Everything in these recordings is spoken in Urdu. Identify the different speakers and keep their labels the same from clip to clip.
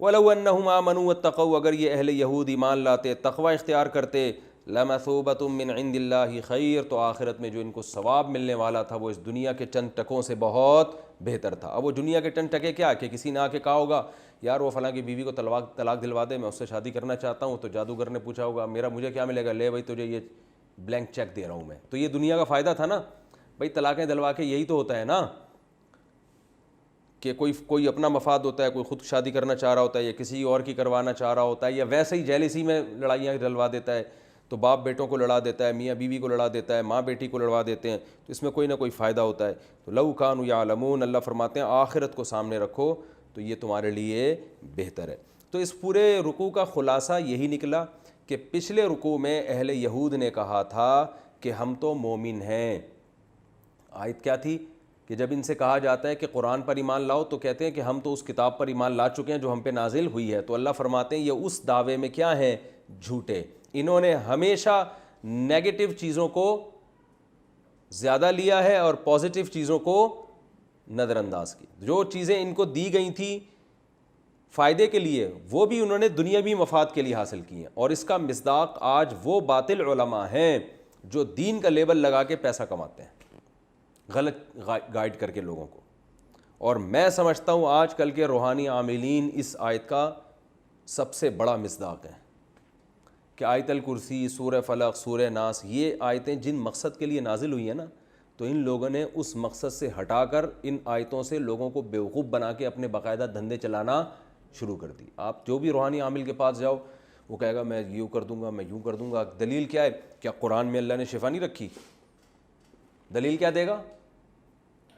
Speaker 1: وَلَوْ أَنَّهُمْ آمَنُوا وَاتَّقَوْا، اگر یہ اہل یہود ایمان لاتے تقوی اختیار کرتے، لَمَثُوبَةٌ مِّنْ عِندِ اللَّهِ خَيْرٌ، تو آخرت میں جو ان کو ثواب ملنے والا تھا وہ اس دنیا کے چند ٹکوں سے بہت بہتر تھا۔ اب وہ دنیا کے چند ٹکے کیا کہ کسی نے آ کے کہا ہوگا یار وہ فلاں کی بیوی کو طلاق دلوا دے، میں اس سے شادی کرنا چاہتا ہوں، تو جادوگر نے پوچھا ہوگا مجھے کیا ملے گا، لے بھائی تجھے یہ بلینک چیک دے رہا ہوں میں، تو یہ دنیا کا فائدہ تھا نا بھائی، طلاقیں دلوا کے یہی تو ہوتا ہے نا کہ کوئی اپنا مفاد ہوتا ہے، کوئی خود شادی کرنا چاہ رہا ہوتا ہے یا کسی اور کی کروانا چاہ رہا ہوتا ہے، یا ویسے ہی جیلسی میں لڑائیاں ڈلوا دیتا ہے، تو باپ بیٹوں کو لڑا دیتا ہے، میاں بیوی کو لڑا دیتا ہے، ماں بیٹی کو لڑوا دیتے ہیں، تو اس میں کوئی نہ کوئی فائدہ ہوتا ہے۔ تو لو کانوا یعلمون، اللہ فرماتے ہیں آخرت کو سامنے رکھو تو یہ تمہارے لیے بہتر ہے۔ تو اس پورے رکوع کا خلاصہ یہی نکلا کہ پچھلے رکوع میں اہل یہود نے کہا تھا کہ ہم تو مومن ہیں۔ آیت کیا تھی کہ جب ان سے کہا جاتا ہے کہ قرآن پر ایمان لاؤ تو کہتے ہیں کہ ہم تو اس کتاب پر ایمان لا چکے ہیں جو ہم پہ نازل ہوئی ہے، تو اللہ فرماتے ہیں یہ اس دعوے میں کیا ہیں، جھوٹے۔ انہوں نے ہمیشہ نیگیٹو چیزوں کو زیادہ لیا ہے اور پازیٹیو چیزوں کو نظر انداز کی۔ جو چیزیں ان کو دی گئی تھیں فائدے کے لیے وہ بھی انہوں نے دنیاوی مفاد کے لیے حاصل کی ہیں، اور اس کا مصداق آج وہ باطل علماء ہیں جو دین کا لیبل لگا کے پیسہ کماتے ہیں غلط گائیڈ کر کے لوگوں کو۔ اور میں سمجھتا ہوں آج کل کے روحانی عاملین اس آیت کا سب سے بڑا مصداق ہیں کہ آیت الکرسی، سورہ فلق، سورہ ناس، یہ آیتیں جن مقصد کے لیے نازل ہوئی ہیں نا، تو ان لوگوں نے اس مقصد سے ہٹا کر ان آیتوں سے لوگوں کو بیوقوف بنا کے اپنے باقاعدہ دھندے چلانا شروع کر دی۔ آپ جو بھی روحانی عامل کے پاس جاؤ وہ کہے گا میں یوں کر دوں گا، میں یوں کر دوں گا۔ دلیل کیا ہے؟ کیا قرآن میں اللہ نے شفا نہیں رکھی؟ دلیل کیا دے گا؟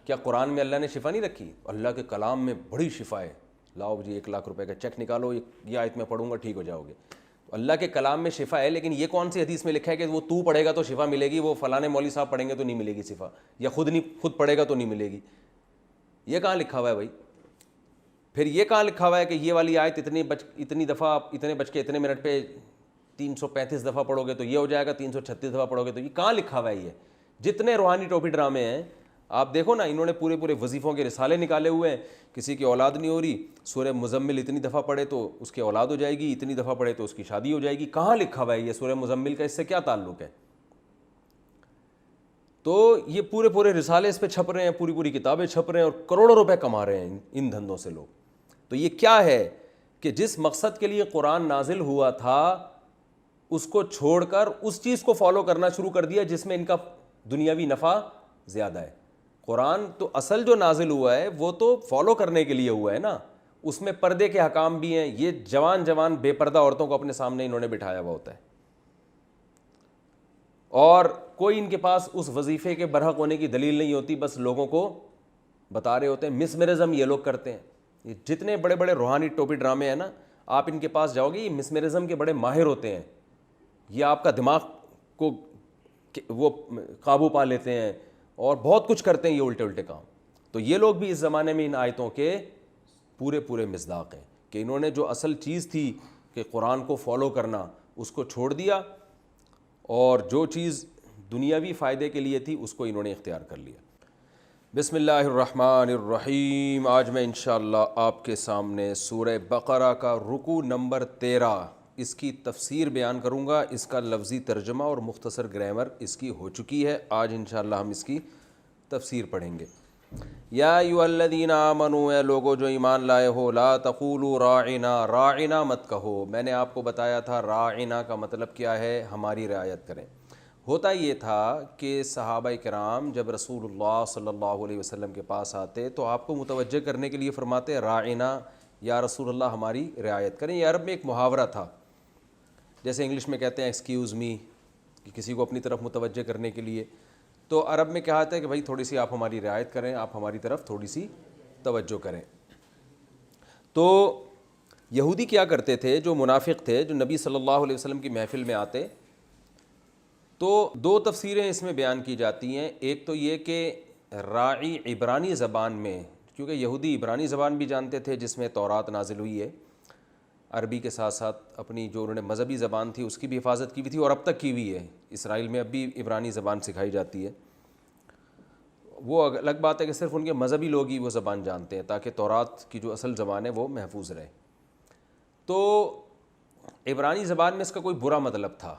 Speaker 1: کیا قرآن میں اللہ نے شفا نہیں رکھی؟ اللہ کے کلام میں بڑی شفا ہے، لاؤ جی 1,00,000 روپے کا چیک نکالو، یہ آیت میں پڑھوں گا ٹھیک ہو جاؤ گے۔ تو اللہ کے کلام میں شفا ہے، لیکن یہ کون سی حدیث میں لکھا ہے کہ وہ تو پڑھے گا تو شفا ملے گی، وہ فلاں مولوی صاحب پڑھیں گے تو نہیں ملے گی شفا، یا خود پڑھے گا تو نہیں ملے گی؟ یہ کہاں لکھا ہوا ہے بھائی؟ پھر یہ کہاں لکھا ہوا ہے کہ یہ والی آیت اتنی دفعہ اتنے بج کے اتنے منٹ پہ 335 دفعہ پڑھو گے تو یہ ہو جائے گا، 336 دفعہ پڑھو گے تو یہ کہاں لکھا ہوا ہے؟ یہ جتنے روحانی ٹوپی ڈرامے ہیں آپ دیکھو نا، انہوں نے پورے وظیفوں کے رسالے نکالے ہوئے ہیں۔ کسی کی اولاد نہیں ہو رہی، سورہ مزمل اتنی دفعہ پڑھے تو اس کی اولاد ہو جائے گی، اتنی دفعہ پڑھے تو اس کی شادی ہو جائے گی۔ کہاں لکھا ہوا ہے یہ؟ سورہ مزمل کا اس سے کیا تعلق ہے؟ تو یہ پورے رسالے اس پہ چھپ رہے ہیں، پوری کتابیں چھپ رہے ہیں اور کروڑوں روپے کما رہے ہیں ان دھندوں سے لوگ۔ تو یہ کیا ہے کہ جس مقصد کے لیے قرآن نازل ہوا تھا اس کو چھوڑ کر اس چیز کو فالو کرنا شروع کر دیا جس میں ان کا دنیاوی نفع زیادہ ہے۔ قرآن تو اصل جو نازل ہوا ہے وہ تو فالو کرنے کے لیے ہوا ہے نا، اس میں پردے کے حکام بھی ہیں۔ یہ جوان بے پردہ عورتوں کو اپنے سامنے انہوں نے بٹھایا ہوا ہوتا ہے، اور کوئی ان کے پاس اس وظیفے کے برحق ہونے کی دلیل نہیں ہوتی، بس لوگوں کو بتا رہے ہوتے ہیں۔ مسمرزم یہ لوگ کرتے ہیں، یہ جتنے بڑے روحانی ٹوپی ڈرامے ہیں نا، آپ ان کے پاس جاؤ گے یہ مسمرزم کے بڑے ماہر ہوتے ہیں، یہ آپ کا دماغ کو وہ قابو پا لیتے ہیں اور بہت کچھ کرتے ہیں یہ الٹے کام۔ تو یہ لوگ بھی اس زمانے میں ان آیتوں کے پورے مصداق ہیں کہ انہوں نے جو اصل چیز تھی کہ قرآن کو فالو کرنا اس کو چھوڑ دیا، اور جو چیز دنیاوی فائدے کے لیے تھی اس کو انہوں نے اختیار کر لیا۔ بسم اللہ الرحمن الرحیم۔ آج میں انشاءاللہ آپ کے سامنے سورہ بقرہ کا رکوع نمبر 13 اس کی تفسیر بیان کروں گا۔ اس کا لفظی ترجمہ اور مختصر گرامر اس کی ہو چکی ہے، آج انشاءاللہ ہم اس کی تفسیر پڑھیں گے۔ یا ایھا الذین آمنوا، اے لوگو جو ایمان لائے ہو، لا تقولوا راعنا، راعنا مت کہو۔ میں نے آپ کو بتایا تھا راعنا کا مطلب کیا ہے، ہماری رعایت کریں۔ ہوتا یہ تھا کہ صحابہ کرام جب رسول اللہ صلی اللہ علیہ وسلم کے پاس آتے تو آپ کو متوجہ کرنے کے لیے فرماتے راعنا، یا رسول اللہ ہماری رعایت کریں۔ یہ عرب میں ایک محاورہ تھا، جیسے انگلش میں کہتے ہیں ایکسکیوز می، کہ کسی کو اپنی طرف متوجہ کرنے کے لیے۔ تو عرب میں کہا ہے کہ بھائی تھوڑی سی آپ ہماری رعایت کریں، آپ ہماری طرف تھوڑی سی توجہ کریں۔ تو یہودی کیا کرتے تھے، جو منافق تھے، جو نبی صلی اللہ علیہ وسلم کی محفل میں آتے، تو دو تفسیریں اس میں بیان کی جاتی ہیں۔ ایک تو یہ کہ راعی عبرانی زبان میں، کیونکہ یہودی عبرانی زبان بھی جانتے تھے جس میں تورات نازل ہوئی ہے، عربی کے ساتھ ساتھ اپنی جو انہوں نے مذہبی زبان تھی اس کی بھی حفاظت کی ہوئی تھی، اور اب تک کی ہوئی ہے۔ اسرائیل میں اب بھی عبرانی زبان سکھائی جاتی ہے۔ وہ الگ بات ہے کہ صرف ان کے مذہبی لوگ ہی وہ زبان جانتے ہیں تاکہ تورات کی جو اصل زبان ہے وہ محفوظ رہے۔ تو عبرانی زبان میں اس کا کوئی برا مطلب تھا.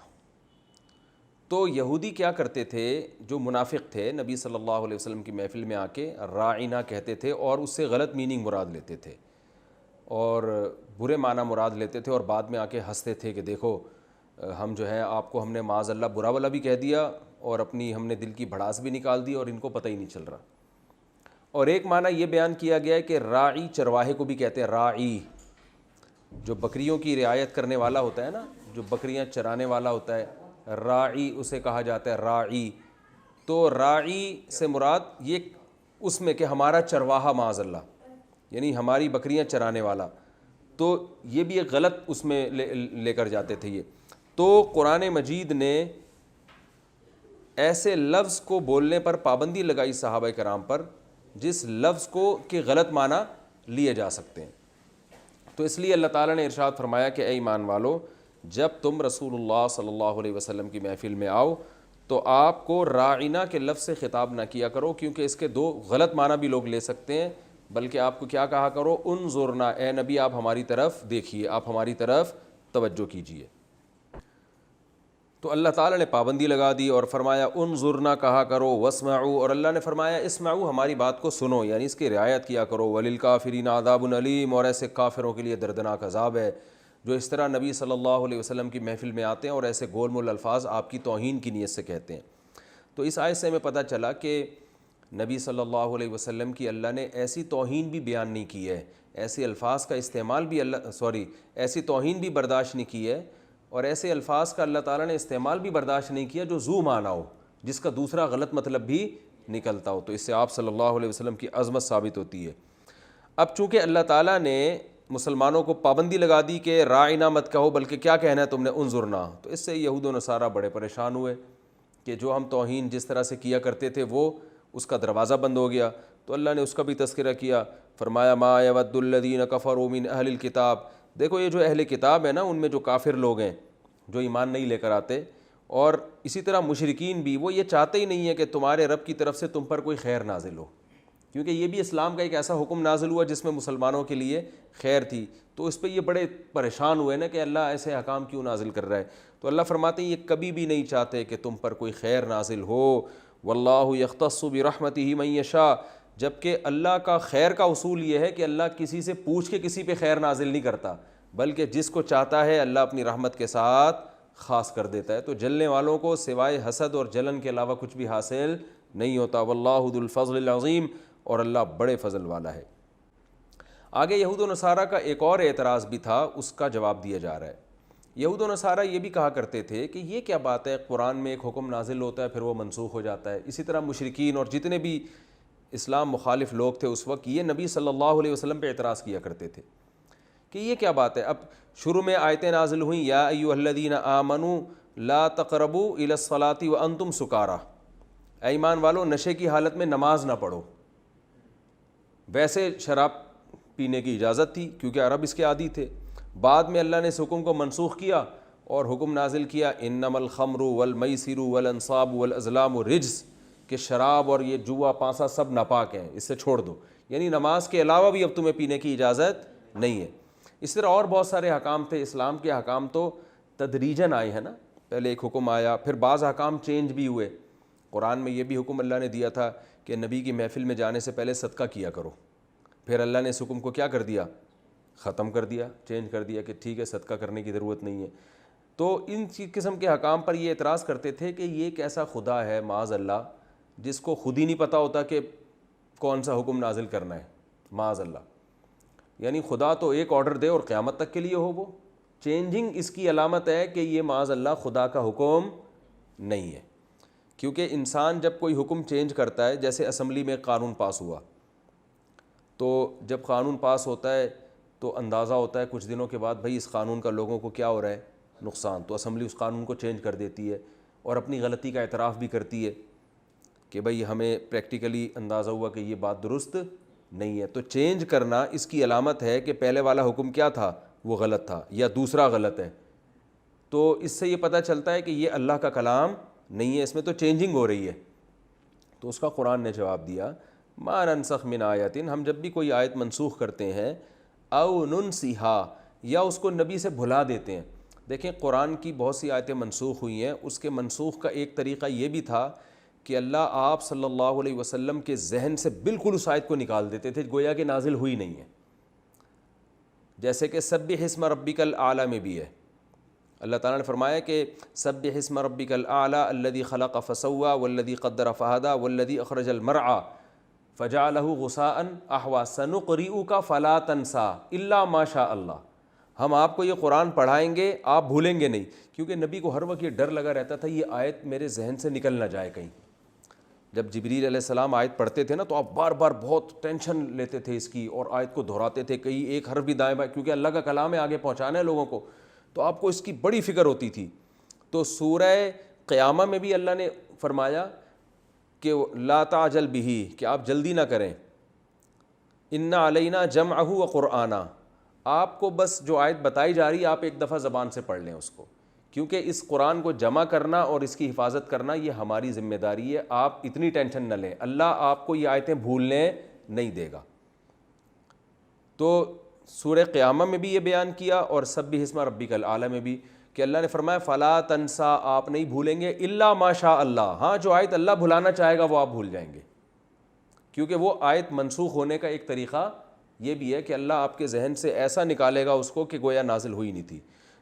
Speaker 1: تو یہودی کیا کرتے تھے, جو منافق تھے, نبی صلی اللہ علیہ وسلم کی محفل میں آ کے راعینا کہتے تھے اور اس سے غلط میننگ مراد لیتے تھے اور برے معنی مراد لیتے تھے, اور بعد میں آ کے ہنستے تھے کہ دیکھو ہم جو ہے آپ کو ہم نے معاذ اللہ برا والا بھی کہہ دیا اور اپنی ہم نے دل کی بھڑاس بھی نکال دی اور ان کو پتہ ہی نہیں چل رہا. اور ایک معنی یہ بیان کیا گیا ہے کہ راعی چرواہے کو بھی کہتے ہیں, راعی جو بکریوں کی رعایت کرنے والا ہوتا ہے نا, جو بکریاں چرانے والا ہوتا ہے, راعی اسے کہا جاتا ہے, راعی. تو راعی سے مراد یہ اس میں کہ ہمارا چرواہا معاذ اللہ, یعنی ہماری بکریاں چرانے والا. تو یہ بھی ایک غلط اس میں لے کر جاتے تھے یہ. تو قرآن مجید نے ایسے لفظ کو بولنے پر پابندی لگائی صحابہ کرام پر جس لفظ کو کہ غلط معنی لیے جا سکتے ہیں. تو اس لیے اللہ تعالیٰ نے ارشاد فرمایا کہ اے ایمان والو, جب تم رسول اللہ صلی اللہ علیہ وسلم کی محفل میں آؤ تو آپ کو راعینا کے لفظ سے خطاب نہ کیا کرو, کیونکہ اس کے دو غلط معنی بھی لوگ لے سکتے ہیں, بلکہ آپ کو کیا کہا کرو, انظرنا, اے نبی آپ ہماری طرف دیکھیے, آپ ہماری طرف توجہ کیجیے. تو اللہ تعالیٰ نے پابندی لگا دی اور فرمایا انظرنا کہا کرو, واسمعوا, اور اللہ نے فرمایا اسمعوا, ہماری بات کو سنو, یعنی اس کی رعایت کیا کرو. وللکافرین عذاب علیم, اور ایسے کافروں کے لیے دردناک عذاب ہے جو اس طرح نبی صلی اللہ علیہ وسلم کی محفل میں آتے ہیں اور ایسے گول مول الفاظ آپ کی توہین کی نیت سے کہتے ہیں. تو اس آیت سے ہمیں پتہ چلا کہ نبی صلی اللہ علیہ وسلم کی اللہ نے ایسی توہین بھی بیان نہیں کی ہے, ایسے الفاظ کا استعمال بھی ایسی توہین بھی برداشت نہیں کی ہے, اور ایسے الفاظ کا اللہ تعالیٰ نے استعمال بھی برداشت نہیں کیا جو ذو معنی ہو, جس کا دوسرا غلط مطلب بھی نکلتا ہو. تو اس سے آپ صلی اللہ علیہ وسلم کی عظمت ثابت ہوتی ہے. اب چونکہ اللہ تعالیٰ نے مسلمانوں کو پابندی لگا دی کہ راعینا مت کہو بلکہ کیا کہنا ہے تم نے, انظرنا, تو اس سے یہود و نصارہ بڑے پریشان ہوئے کہ جو ہم توہین جس طرح سے کیا کرتے تھے وہ اس کا دروازہ بند ہو گیا. تو اللہ نے اس کا بھی تذکرہ کیا, فرمایا ما یود الذین کفروا من اہل الکتاب, دیکھو یہ جو اہل کتاب ہے نا, ان میں جو کافر لوگ ہیں جو ایمان نہیں لے کر آتے, اور اسی طرح مشرکین بھی, وہ یہ چاہتے ہی نہیں ہے کہ تمہارے رب کی طرف سے تم پر کوئی خیر نازل ہو, کیونکہ یہ بھی اسلام کا ایک ایسا حکم نازل ہوا جس میں مسلمانوں کے لیے خیر تھی. تو اس پہ یہ بڑے پریشان ہوئے نا کہ اللہ ایسے احکام کیوں نازل کر رہا ہے. تو اللہ فرماتے ہیں یہ کبھی بھی نہیں چاہتے کہ تم پر کوئی خیر نازل ہو. واللہ یختص برحمتہ من یشاء, جبکہ اللہ کا خیر کا اصول یہ ہے کہ اللہ کسی سے پوچھ کے کسی پہ خیر نازل نہیں کرتا, بلکہ جس کو چاہتا ہے اللہ اپنی رحمت کے ساتھ خاص کر دیتا ہے. تو جلنے والوں کو سوائے حسد اور جلن کے علاوہ کچھ بھی حاصل نہیں ہوتا. واللہ ذو الفضل العظیم, اور اللہ بڑے فضل والا ہے. آگے یہود و نصارہ کا ایک اور اعتراض بھی تھا, اس کا جواب دیا جا رہا ہے. یہود و نصارہ یہ بھی کہا کرتے تھے کہ یہ کیا بات ہے, قرآن میں ایک حکم نازل ہوتا ہے پھر وہ منسوخ ہو جاتا ہے. اسی طرح مشرکین اور جتنے بھی اسلام مخالف لوگ تھے اس وقت, یہ نبی صلی اللہ علیہ وسلم پہ اعتراض کیا کرتے تھے کہ یہ کیا بات ہے. اب شروع میں آیتیں نازل ہوئیں, یا ایھا الذین آمنوا لا تقربوا الی الصلاۃ وانتم سکارا, اے ایمان والو نشے کی حالت میں نماز نہ پڑھو. ویسے شراب پینے کی اجازت تھی کیونکہ عرب اس کے عادی تھے. بعد میں اللہ نے اس حکم کو منسوخ کیا اور حکم نازل کیا انما الخمر والمیسر والانصاب والازلام رجس, کہ شراب اور یہ جوا پانسا سب ناپاک ہیں, اس سے چھوڑ دو. یعنی نماز کے علاوہ بھی اب تمہیں پینے کی اجازت نہیں ہے. اس طرح اور بہت سارے حکام تھے. اسلام کے حکام تو تدریجاً آئے ہیں نا, پہلے ایک حکم آیا پھر بعض حکام چینج بھی ہوئے. قرآن میں یہ بھی حکم اللہ نے دیا تھا کہ نبی کی محفل میں جانے سے پہلے صدقہ کیا کرو, پھر اللہ نے اس حکم کو کیا کر دیا, ختم کر دیا, چینج کر دیا کہ ٹھیک ہے صدقہ کرنے کی ضرورت نہیں ہے. تو ان قسم کے حکام پر یہ اعتراض کرتے تھے کہ یہ ایک ایسا خدا ہے معاذ اللہ جس کو خود ہی نہیں پتہ ہوتا کہ کون سا حکم نازل کرنا ہے, معاذ اللہ. یعنی خدا تو ایک آرڈر دے اور قیامت تک کے لیے ہو وہ, چینجنگ اس کی علامت ہے کہ یہ معاذ اللہ خدا کا حکم نہیں ہے. کیونکہ انسان جب کوئی حکم چینج کرتا ہے, جیسے اسمبلی میں قانون پاس ہوا, تو جب قانون پاس ہوتا ہے تو اندازہ ہوتا ہے کچھ دنوں کے بعد بھائی اس قانون کا لوگوں کو کیا ہو رہا ہے, نقصان. تو اسمبلی اس قانون کو چینج کر دیتی ہے اور اپنی غلطی کا اعتراف بھی کرتی ہے کہ بھائی ہمیں پریکٹیکلی اندازہ ہوا کہ یہ بات درست نہیں ہے. تو چینج کرنا اس کی علامت ہے کہ پہلے والا حکم کیا تھا وہ غلط تھا یا دوسرا غلط ہے. تو اس سے یہ پتہ چلتا ہے کہ یہ اللہ کا کلام نہیں ہے, اس میں تو چینجنگ ہو رہی ہے. تو اس کا قرآن نے جواب دیا ما ننسخ من آیت, ہم جب بھی کوئی آیت منسوخ کرتے ہیں, او ننسیہا, یا اس کو نبی سے بھلا دیتے ہیں. دیکھیں قرآن کی بہت سی آیتیں منسوخ ہوئی ہیں, اس کے منسوخ کا ایک طریقہ یہ بھی تھا کہ اللہ آپ صلی اللہ علیہ وسلم کے ذہن سے بالکل اس آیت کو نکال دیتے تھے, گویا کہ نازل ہوئی نہیں ہے. جیسے کہ سبح اسم ربک الاعلی میں بھی ہے, اللہ تعالیٰ نے فرمایا کہ سبح اسم ربک الاعلی الذی خلق فسوی والذی قدر فہدی والذی اخرج المرعى فجعلہ غثاء احوی سنقرئک فلا تنسی الا ما شاء اللہ. ہم آپ کو یہ قرآن پڑھائیں گے, آپ بھولیں گے نہیں, کیونکہ نبی کو ہر وقت یہ ڈر لگا رہتا تھا یہ آیت میرے ذہن سے نکل نہ جائے کہیں. جب جبریل علیہ السلام آیت پڑھتے تھے نا تو آپ بار بار بہت ٹینشن لیتے تھے اس کی, اور آیت کو دہراتے تھے, کہیں ایک حرف بھی دائیں بائیں, کیونکہ اللہ کا کلام ہے, آگے پہنچانا ہے لوگوں کو, تو آپ کو اس کی بڑی فکر ہوتی تھی. تو سورہ قیامہ میں بھی اللہ نے فرمایا کہ لا تعجل بہ, کہ آپ جلدی نہ کریں, ان علینا جمعہ و قرآنہ, آپ کو بس جو آیت بتائی جا رہی ہے آپ ایک دفعہ زبان سے پڑھ لیں اس کو, کیونکہ اس قرآن کو جمع کرنا اور اس کی حفاظت کرنا یہ ہماری ذمہ داری ہے, آپ اتنی ٹینشن نہ لیں, اللہ آپ کو یہ آیتیں بھولنے نہیں دے گا. تو سورہ قیامہ میں بھی یہ بیان کیا, اور سبح اسم ربک الاعلی میں بھی, کہ اللہ نے فرمایا فلا تنسا, آپ نہیں بھولیں گے, الا ما شاء اللہ, ہاں جو آیت اللہ بھلانا چاہے گا وہ آپ بھول جائیں گے, کیونکہ وہ آیت منسوخ ہونے کا ایک طریقہ یہ بھی ہے کہ اللہ آپ کے ذہن سے ایسا نکالے گا اس کو کہ گویا نازل ہوئی نہیں تھی.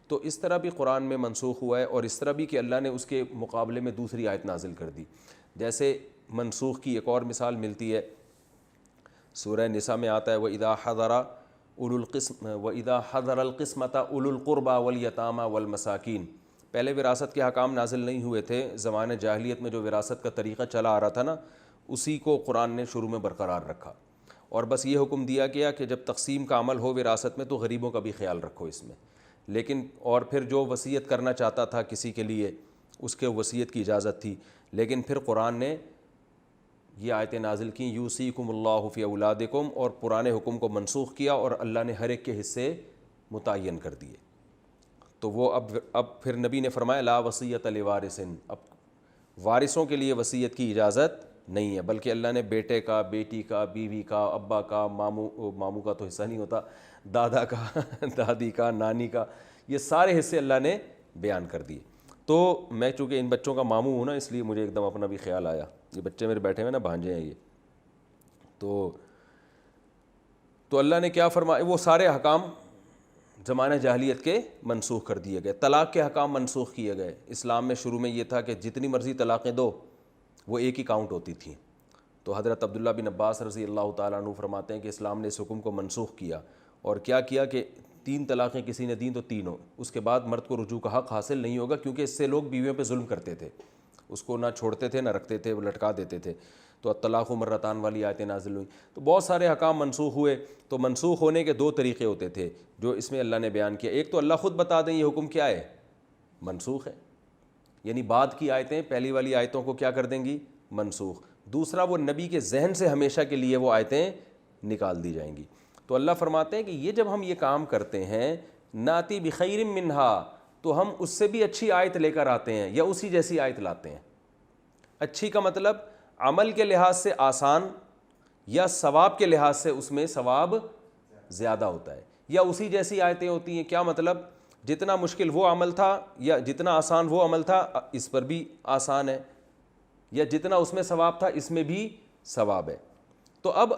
Speaker 1: تو اس طرح بھی قرآن میں منسوخ ہوا ہے, اور اس طرح بھی کہ اللہ نے اس کے مقابلے میں دوسری آیت نازل کر دی. جیسے منسوخ کی ایک اور مثال ملتی ہے, سورہ نساء میں آتا ہے وَإِذَا حَضَرَ الْقِسْمَةَ أُولُو الْقُرْبَى وَالْيَتَامَى وَالْمَسَاكِينَ. پہلے وراثت کے احکام نازل نہیں ہوئے تھے, زمانہ جاہلیت میں جو وراثت کا طریقہ چلا آ رہا تھا نا, اسی کو قرآن نے شروع میں برقرار رکھا, اور بس یہ حکم دیا گیا کہ جب تقسیم کا عمل ہو وراثت میں تو غریبوں کا بھی خیال رکھو اس میں. لیکن اور پھر جو وصیت کرنا چاہتا تھا کسی کے لیے اس کے وصیت کی اجازت تھی, لیکن پھر قرآن نے یہ آیتیں نازل کیں یوصیکم اللہ فی اولادکم, اور پرانے حکم کو منسوخ کیا اور اللہ نے ہر ایک کے حصے متعین کر دیے. تو وہ اب پھر نبی نے فرمایا لا وصیۃ لوارث, اب وارثوں کے لیے وصیت کی اجازت نہیں ہے, بلکہ اللہ نے بیٹے کا, بیٹی کا, بیوی کا, ابا کا, ماموں کا تو حصہ نہیں ہوتا, دادا کا, دادی کا, نانی کا, یہ سارے حصے اللہ نے بیان کر دیے. تو میں چونکہ ان بچوں کا ماموں ہوں نا, اس لیے مجھے ایک دم اپنا بھی خیال آیا, یہ بچے میرے بیٹھے ہوئے نا, بھانجے ہیں یہ. تو اللہ نے کیا فرمایا, وہ سارے احکام زمانہ جاہلیت کے منسوخ کر دیے گئے. طلاق کے احکام منسوخ کیے گئے. اسلام میں شروع میں یہ تھا کہ جتنی مرضی طلاقیں دو وہ ایک ہی کاؤنٹ ہوتی تھیں. تو حضرت عبداللہ بن عباس رضی اللہ تعالیٰ عنہ فرماتے ہیں کہ اسلام نے اس حکم کو منسوخ کیا, اور کیا کہ 3 طلاقیں کسی نے دیں تو 3 ہو, اس کے بعد مرد کو رجوع کا حق حاصل نہیں ہوگا, کیونکہ اس سے لوگ بیویوں پہ ظلم کرتے تھے, اس کو نہ چھوڑتے تھے نہ رکھتے تھے, وہ لٹکا دیتے تھے. تو الطلاق مرتان والی آیتیں نازل ہوئیں. تو بہت سارے احکام منسوخ ہوئے. تو منسوخ ہونے کے 2 طریقے ہوتے تھے جو اس میں اللہ نے بیان کیا. ایک تو اللہ خود بتا دیں یہ حکم کیا ہے, منسوخ ہے, یعنی بعد کی آیتیں پہلی والی آیتوں کو کیا کر دیں گی, منسوخ. دوسرا وہ نبی کے ذہن سے ہمیشہ کے لیے وہ آیتیں نکال دی جائیں گی. تو اللہ فرماتے ہیں کہ یہ جب ہم یہ کام کرتے ہیں ناتی بخیر منہا, تو ہم اس سے بھی اچھی آیت لے کر آتے ہیں یا اسی جیسی آیت لاتے ہیں. اچھی کا مطلب عمل کے لحاظ سے آسان, یا ثواب کے لحاظ سے اس میں ثواب زیادہ ہوتا ہے, یا اسی جیسی آیتیں ہوتی ہیں. کیا مطلب, جتنا مشکل وہ عمل تھا یا جتنا آسان وہ عمل تھا اس پر بھی آسان ہے, یا جتنا اس میں ثواب تھا اس میں بھی ثواب ہے. تو اب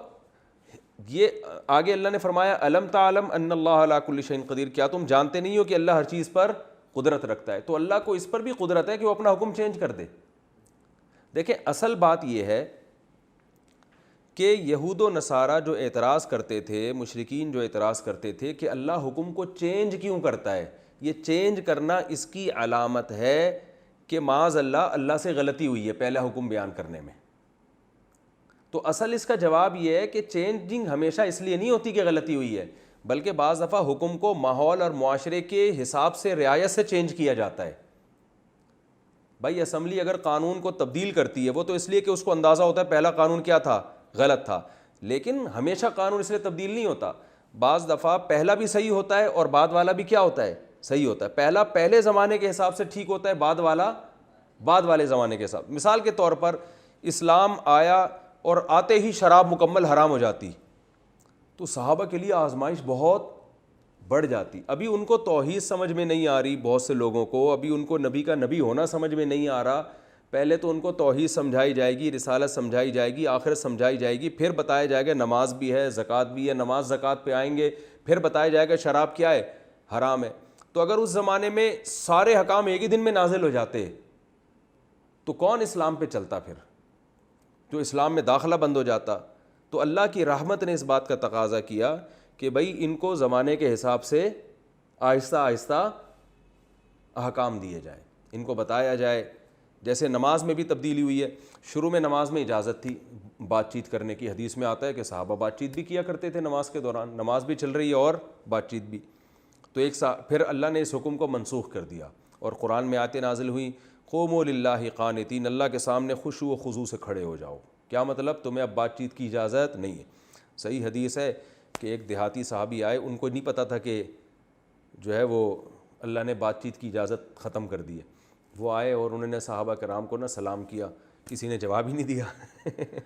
Speaker 1: یہ آگے اللہ نے فرمایا الم تعلم ان اللہ علی کل شیء قدیر, کیا تم جانتے نہیں ہو کہ اللہ ہر چیز پر قدرت رکھتا ہے. تو اللہ کو اس پر بھی قدرت ہے کہ وہ اپنا حکم چینج کر دے. دیکھیں اصل بات یہ ہے کہ یہود و نصارہ جو اعتراض کرتے تھے, مشرکین جو اعتراض کرتے تھے کہ اللہ حکم کو چینج کیوں کرتا ہے, یہ چینج کرنا اس کی علامت ہے کہ معاذ اللہ سے غلطی ہوئی ہے پہلا حکم بیان کرنے میں. تو اصل اس کا جواب یہ ہے کہ چینجنگ ہمیشہ اس لیے نہیں ہوتی کہ غلطی ہوئی ہے, بلکہ بعض دفعہ حکم کو ماحول اور معاشرے کے حساب سے رعایت سے چینج کیا جاتا ہے. بھائی اسمبلی اگر قانون کو تبدیل کرتی ہے وہ تو اس لیے کہ اس کو اندازہ ہوتا ہے پہلا قانون کیا تھا, غلط تھا, لیکن ہمیشہ قانون اس لیے تبدیل نہیں ہوتا. بعض دفعہ پہلا بھی صحیح ہوتا ہے اور بعد والا بھی کیا ہوتا ہے, صحیح ہوتا ہے. پہلا پہلے زمانے کے حساب سے ٹھیک ہوتا ہے, بعد والا بعد والے زمانے کے حساب. مثال کے طور پر اسلام آیا اور آتے ہی شراب مکمل حرام ہو جاتی, تو صحابہ کے لیے آزمائش بہت بڑھ جاتی. ابھی ان کو توحید سمجھ میں نہیں آ رہی, بہت سے لوگوں کو ابھی ان کو نبی کا نبی ہونا سمجھ میں نہیں آ رہا. پہلے تو ان کو توحید سمجھائی جائے گی, رسالت سمجھائی جائے گی, آخرت سمجھائی جائے گی, پھر بتایا جائے گا نماز بھی ہے, زکوٰۃ بھی ہے. نماز زکوٰۃ پہ آئیں گے, پھر بتایا جائے گا شراب کیا ہے, حرام ہے. تو اگر اس زمانے میں سارے حکام ایک ہی دن میں نازل ہو جاتے تو کون اسلام پہ چلتا پھر؟ جو اسلام میں داخلہ بند ہو جاتا. تو اللہ کی رحمت نے اس بات کا تقاضا کیا کہ بھائی ان کو زمانے کے حساب سے آہستہ آہستہ احکام دیے جائیں, ان کو بتایا جائے. جیسے نماز میں بھی تبدیلی ہوئی ہے. شروع میں نماز میں اجازت تھی بات چیت کرنے کی, حدیث میں آتا ہے کہ صحابہ بات چیت بھی کیا کرتے تھے نماز کے دوران, نماز بھی چل رہی ہے اور بات چیت بھی. تو پھر اللہ نے اس حکم کو منسوخ کر دیا اور قرآن میں آیتیں نازل ہوئیں, قوموا للہ قانتین, اللہ کے سامنے خشوع و خضوع سے کھڑے ہو جاؤ. کیا مطلب؟ تمہیں اب بات چیت کی اجازت نہیں ہے. صحیح حدیث ہے کہ ایک دیہاتی صحابی آئے, ان کو نہیں پتہ تھا کہ جو ہے وہ اللہ نے بات چیت کی اجازت ختم کر دی ہے. وہ آئے اور انہوں نے صحابہ کرام کو سلام کیا, کسی نے جواب ہی نہیں دیا.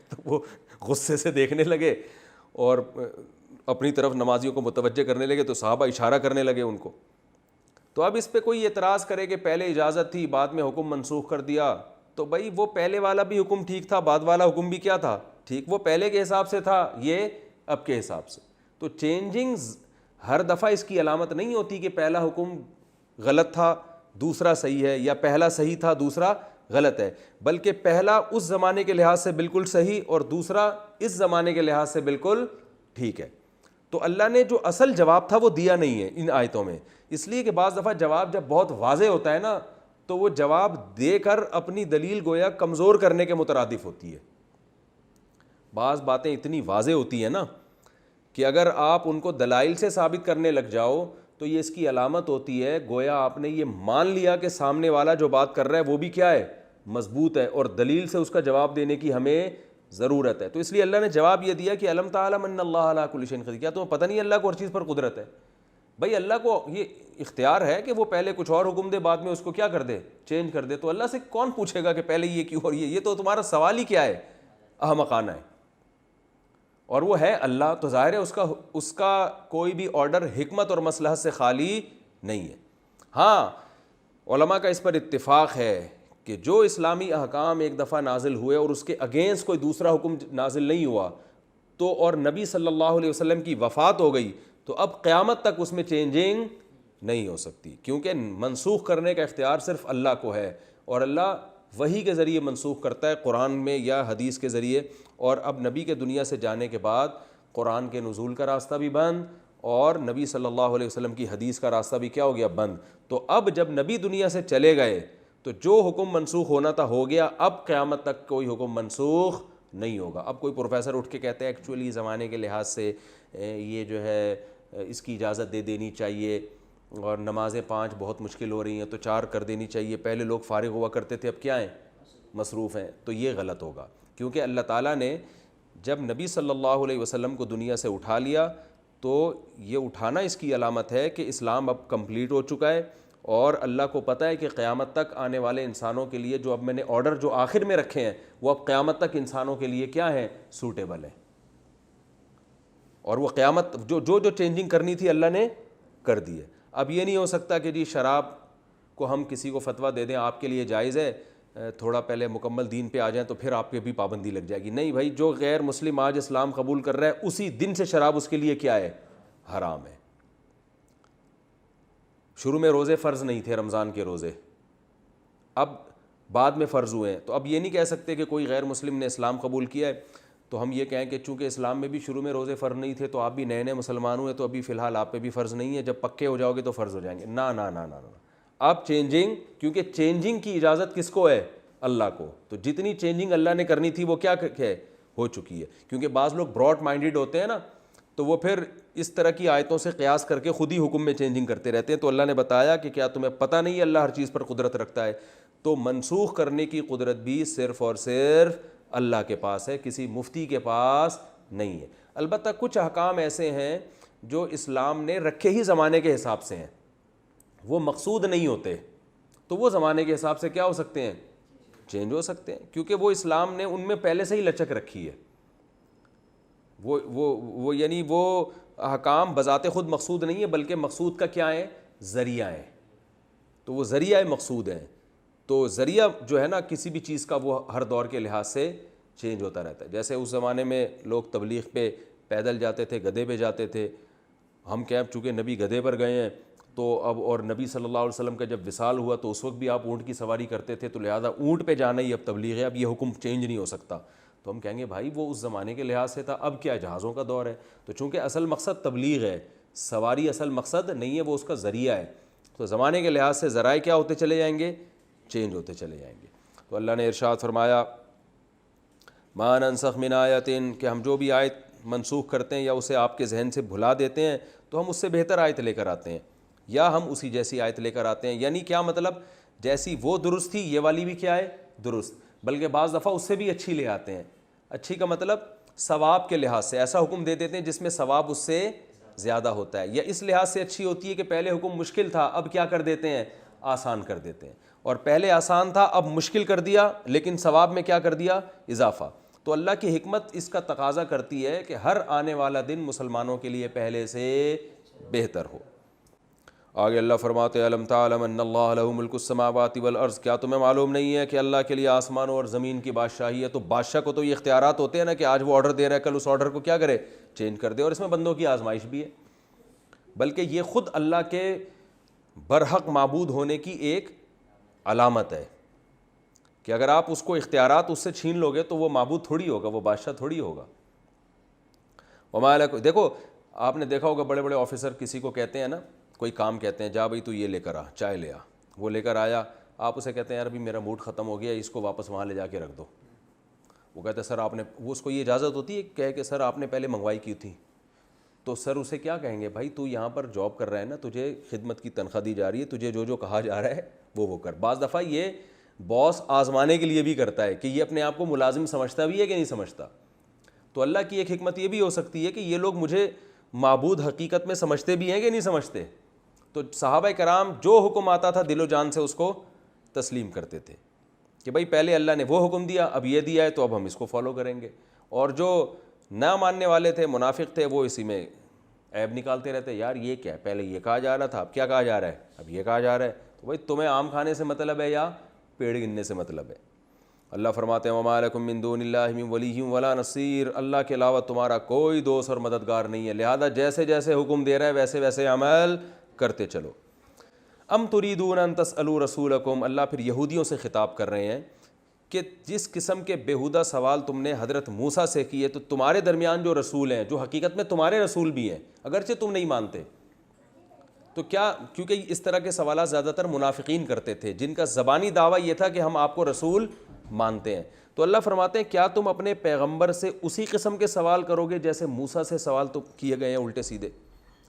Speaker 1: تو وہ غصے سے دیکھنے لگے اور اپنی طرف نمازیوں کو متوجہ کرنے لگے, تو صحابہ اشارہ کرنے لگے ان کو. تو اب اس پہ کوئی اعتراض کرے کہ پہلے اجازت تھی بعد میں حکم منسوخ کر دیا, تو بھائی وہ پہلے والا بھی حکم ٹھیک تھا, بعد والا حکم بھی کیا تھا ٹھیک, وہ پہلے کے حساب سے تھا, یہ اب کے حساب سے. تو چینجنگز ہر دفعہ اس کی علامت نہیں ہوتی کہ پہلا حکم غلط تھا دوسرا صحیح ہے, یا پہلا صحیح تھا دوسرا غلط ہے, بلکہ پہلا اس زمانے کے لحاظ سے بالکل صحیح اور دوسرا اس زمانے کے لحاظ سے بالکل ٹھیک ہے. تو اللہ نے جو اصل جواب تھا وہ دیا نہیں ہے ان آیتوں میں, اس لیے کہ بعض دفعہ جواب جب بہت واضح ہوتا ہے نا تو وہ جواب دے کر اپنی دلیل گویا کمزور کرنے کے مترادف ہوتی ہے. بعض باتیں اتنی واضح ہوتی ہیں نا کہ اگر آپ ان کو دلائل سے ثابت کرنے لگ جاؤ تو یہ اس کی علامت ہوتی ہے گویا آپ نے یہ مان لیا کہ سامنے والا جو بات کر رہا ہے وہ بھی کیا ہے, مضبوط ہے, اور دلیل سے اس کا جواب دینے کی ہمیں ضرورت ہے. تو اس لیے اللہ نے جواب یہ دیا کہ الم تعلم ان اللہ علی کل شیء قدیر, کیا تمہیں پتہ نہیں اللہ کو ہر چیز پر قدرت ہے؟ بھائی اللہ کو یہ اختیار ہے کہ وہ پہلے کچھ اور حکم دے بعد میں اس کو کیا کر دے, چینج کر دے. تو اللہ سے کون پوچھے گا کہ پہلے یہ کیوں اور یہ تو تمہارا سوال ہی کیا ہے, احمقانہ ہے. اور وہ ہے اللہ, تو ظاہر ہے اس کا کوئی بھی آرڈر حکمت اور مصلحت سے خالی نہیں ہے. ہاں علماء کا اس پر اتفاق ہے کہ جو اسلامی احکام ایک دفعہ نازل ہوئے اور اس کے اگینسٹ کوئی دوسرا حکم نازل نہیں ہوا تو, اور نبی صلی اللہ علیہ وسلم کی وفات ہو گئی, تو اب قیامت تک اس میں چینجنگ نہیں ہو سکتی, کیونکہ منسوخ کرنے کا اختیار صرف اللہ کو ہے, اور اللہ وحی کے ذریعے منسوخ کرتا ہے قرآن میں یا حدیث کے ذریعے. اور اب نبی کے دنیا سے جانے کے بعد قرآن کے نزول کا راستہ بھی بند اور نبی صلی اللہ علیہ وسلم کی حدیث کا راستہ بھی کیا ہو گیا, بند. تو اب جب نبی دنیا سے چلے گئے تو جو حکم منسوخ ہونا تھا ہو گیا, اب قیامت تک کوئی حکم منسوخ نہیں ہوگا. اب کوئی پروفیسر اٹھ کے کہتے ہیں ایکچولی زمانے کے لحاظ سے یہ جو ہے اس کی اجازت دے دینی چاہیے, اور نمازیں 5 بہت مشکل ہو رہی ہیں تو 4 کر دینی چاہیے, پہلے لوگ فارغ ہوا کرتے تھے اب کیا ہیں, مصروف ہیں. تو یہ غلط ہوگا, کیونکہ اللہ تعالیٰ نے جب نبی صلی اللہ علیہ وسلم کو دنیا سے اٹھا لیا تو یہ اٹھانا اس کی علامت ہے کہ اسلام اب کمپلیٹ ہو چکا ہے, اور اللہ کو پتہ ہے کہ قیامت تک آنے والے انسانوں کے لیے جو اب میں نے آرڈر جو آخر میں رکھے ہیں وہ اب قیامت تک انسانوں کے لیے کیا ہیں, سوٹیبل ہیں. اور وہ قیامت جو چینجنگ کرنی تھی اللہ نے کر دی ہے. اب یہ نہیں ہو سکتا کہ جی شراب کو ہم کسی کو فتویٰ دے دیں آپ کے لیے جائز ہے, تھوڑا پہلے مکمل دین پہ آ جائیں تو پھر آپ پہ بھی پابندی لگ جائے گی. نہیں بھائی, جو غیر مسلم آج اسلام قبول کر رہا ہے اسی دن سے شراب اس کے لیے کیا ہے, حرام ہے. شروع میں روزے فرض نہیں تھے, رمضان کے روزے اب بعد میں فرض ہوئے ہیں, تو اب یہ نہیں کہہ سکتے کہ کوئی غیر مسلم نے اسلام قبول کیا ہے تو ہم یہ کہیں کہ چونکہ اسلام میں بھی شروع میں روزے فرض نہیں تھے تو آپ بھی نئے نئے مسلمان ہوئے تو ابھی فی الحال آپ پہ بھی فرض نہیں ہے, جب پکے ہو جاؤ گے تو فرض ہو جائیں گے. نا نا نا نا نا, اب چینجنگ, کیونکہ چینجنگ کی اجازت کس کو ہے, اللہ کو. تو جتنی چینجنگ اللہ نے کرنی تھی وہ کیا ہے, ہو چکی ہے. کیونکہ بعض لوگ براڈ مائنڈیڈ ہوتے ہیں نا, تو وہ پھر اس طرح کی آیتوں سے قیاس کر کے خود ہی حکم میں چینجنگ کرتے رہتے ہیں. تو اللہ نے بتایا کہ کیا تمہیں پتہ نہیں اللہ ہر چیز پر قدرت رکھتا ہے, تو منسوخ کرنے کی قدرت بھی صرف اور صرف اللہ کے پاس ہے, کسی مفتی کے پاس نہیں ہے. البتہ کچھ احکام ایسے ہیں جو اسلام نے رکھے ہی زمانے کے حساب سے ہیں, وہ مقصود نہیں ہوتے, تو وہ زمانے کے حساب سے کیا ہو سکتے ہیں, چینج ہو سکتے ہیں, کیونکہ وہ اسلام نے ان میں پہلے سے ہی لچک رکھی ہے. وہ یعنی وہ احکام بذات خود مقصود نہیں ہے، بلکہ مقصود کا کیا ہے؟ ذریعہ ہے، تو وہ ذریعہ مقصود ہیں. تو ذریعہ جو ہے نا کسی بھی چیز کا وہ ہر دور کے لحاظ سے چینج ہوتا رہتا ہے. جیسے اس زمانے میں لوگ تبلیغ پہ پیدل جاتے تھے، گدھے پہ جاتے تھے. ہم کیا چونکہ نبی گدھے پر گئے ہیں تو اب، اور نبی صلی اللہ علیہ وسلم کا جب وصال ہوا تو اس وقت بھی آپ اونٹ کی سواری کرتے تھے، تو لہٰذا اونٹ پہ جانا ہی اب تبلیغ ہے، اب یہ حکم چینج نہیں ہو سکتا. تو ہم کہیں گے بھائی وہ اس زمانے کے لحاظ سے تھا، اب کیا جہازوں کا دور ہے. تو چونکہ اصل مقصد تبلیغ ہے، سواری اصل مقصد نہیں ہے، وہ اس کا ذریعہ ہے. تو زمانے کے لحاظ سے ذرائع کیا ہوتے چلے جائیں گے؟ چینج ہوتے چلے جائیں گے. تو اللہ نے ارشاد فرمایا ما ننسخ من آیت، کہ ہم جو بھی آیت منسوخ کرتے ہیں یا اسے آپ کے ذہن سے بھلا دیتے ہیں تو ہم اس سے بہتر آیت لے کر آتے ہیں، یا ہم اسی جیسی آیت لے کر آتے ہیں. یعنی کیا مطلب؟ جیسی وہ درست تھی یہ والی بھی کیا ہے؟ درست، بلکہ بعض دفعہ اس سے بھی اچھی لے آتے ہیں. اچھی کا مطلب ثواب کے لحاظ سے ایسا حکم دے دیتے ہیں جس میں ثواب اس سے زیادہ ہوتا ہے، یا اس لحاظ سے اچھی ہوتی ہے کہ پہلے حکم مشکل تھا اب کیا کر دیتے ہیں؟ آسان کر دیتے ہیں. اور پہلے آسان تھا اب مشکل کر دیا، لیکن ثواب میں کیا کر دیا؟ اضافہ. تو اللہ کی حکمت اس کا تقاضا کرتی ہے کہ ہر آنے والا دن مسلمانوں کے لیے پہلے سے بہتر ہو. آگے اللہ فرماتے ہیں الم تعلم ان اللہ لہ ملک السماوات والارض، کیا تمہیں معلوم نہیں ہے کہ اللہ کے لیے آسمانوں اور زمین کی بادشاہی ہے. تو بادشاہ کو تو یہ اختیارات ہوتے ہیں نا کہ آج وہ آرڈر دے رہا ہے کل اس آرڈر کو کیا کرے؟ چینج کر دے. اور اس میں بندوں کی آزمائش بھی ہے، بلکہ یہ خود اللہ کے برحق معبود ہونے کی ایک علامت ہے کہ اگر آپ اس کو اختیارات اس سے چھین لو گے تو وہ معبود تھوڑی ہوگا، وہ بادشاہ تھوڑی ہوگا. وما لکم، دیکھو آپ نے دیکھا ہوگا بڑے بڑے آفیسر کسی کو کہتے ہیں نا، کوئی کام کہتے ہیں جا بھائی تو یہ لے کر آ، چائے لے آ. وہ لے کر آیا، آپ اسے کہتے ہیں یار ابھی میرا موڈ ختم ہو گیا، اس کو واپس وہاں لے جا کے رکھ دو. وہ کہتے ہیں سر آپ نے، وہ اس کو یہ اجازت ہوتی ہے کہہ کہ سر آپ نے پہلے منگوائی کی تھی. تو سر اسے کیا کہیں گے؟ بھائی تو یہاں پر جاب کر رہا ہے نا، تجھے خدمت کی تنخواہ دی جا رہی ہے، تجھے جو جو کہا جا رہا ہے وہ کر. بعض دفعہ یہ باس آزمانے کے لیے بھی کرتا ہے کہ یہ اپنے آپ کو ملازم سمجھتا بھی ہے کہ نہیں سمجھتا. تو اللہ کی ایک حکمت یہ بھی ہو سکتی ہے کہ یہ لوگ مجھے معبود حقیقت میں سمجھتے بھی ہیں کہ نہیں سمجھتے. تو صحابہ کرام جو حکم آتا تھا دل و جان سے اس کو تسلیم کرتے تھے کہ بھائی پہلے اللہ نے وہ حکم دیا، اب یہ دیا ہے تو اب ہم اس کو فالو کریں گے. اور جو نہ ماننے والے تھے، منافق تھے، وہ اسی میں عیب نکالتے رہتے، یار یہ کیا ہے، پہلے یہ کہا جا رہا تھا اب کیا کہا جا رہا ہے، اب یہ کہا جا رہا ہے. تو بھائی تمہیں آم کھانے سے مطلب ہے یا پیڑ گننے سے مطلب ہے؟ اللہ فرماتے ہیں وما لکم من دون اللہ من ولی ولا نصیر، اللہ کے علاوہ تمہارا کوئی دوست اور مددگار نہیں ہے، لہذا جیسے جیسے حکم دے رہا ہے ویسے ویسے عمل کرتے چلو. ام تریدون ان تسألوا رسولکم، اللہ پھر یہودیوں سے خطاب کر رہے ہیں کہ جس قسم کے بیہودہ سوال تم نے حضرت موسیٰ سے کیے تو تمہارے درمیان جو رسول ہیں، جو حقیقت میں تمہارے رسول بھی ہیں اگرچہ تم نہیں مانتے، تو کیا، کیونکہ اس طرح کے سوالات زیادہ تر منافقین کرتے تھے جن کا زبانی دعویٰ یہ تھا کہ ہم آپ کو رسول مانتے ہیں. تو اللہ فرماتے ہیں کیا تم اپنے پیغمبر سے اسی قسم کے سوال کرو گے جیسے موسیٰ سے سوال تو کیے گئے ہیں الٹے سیدھے؟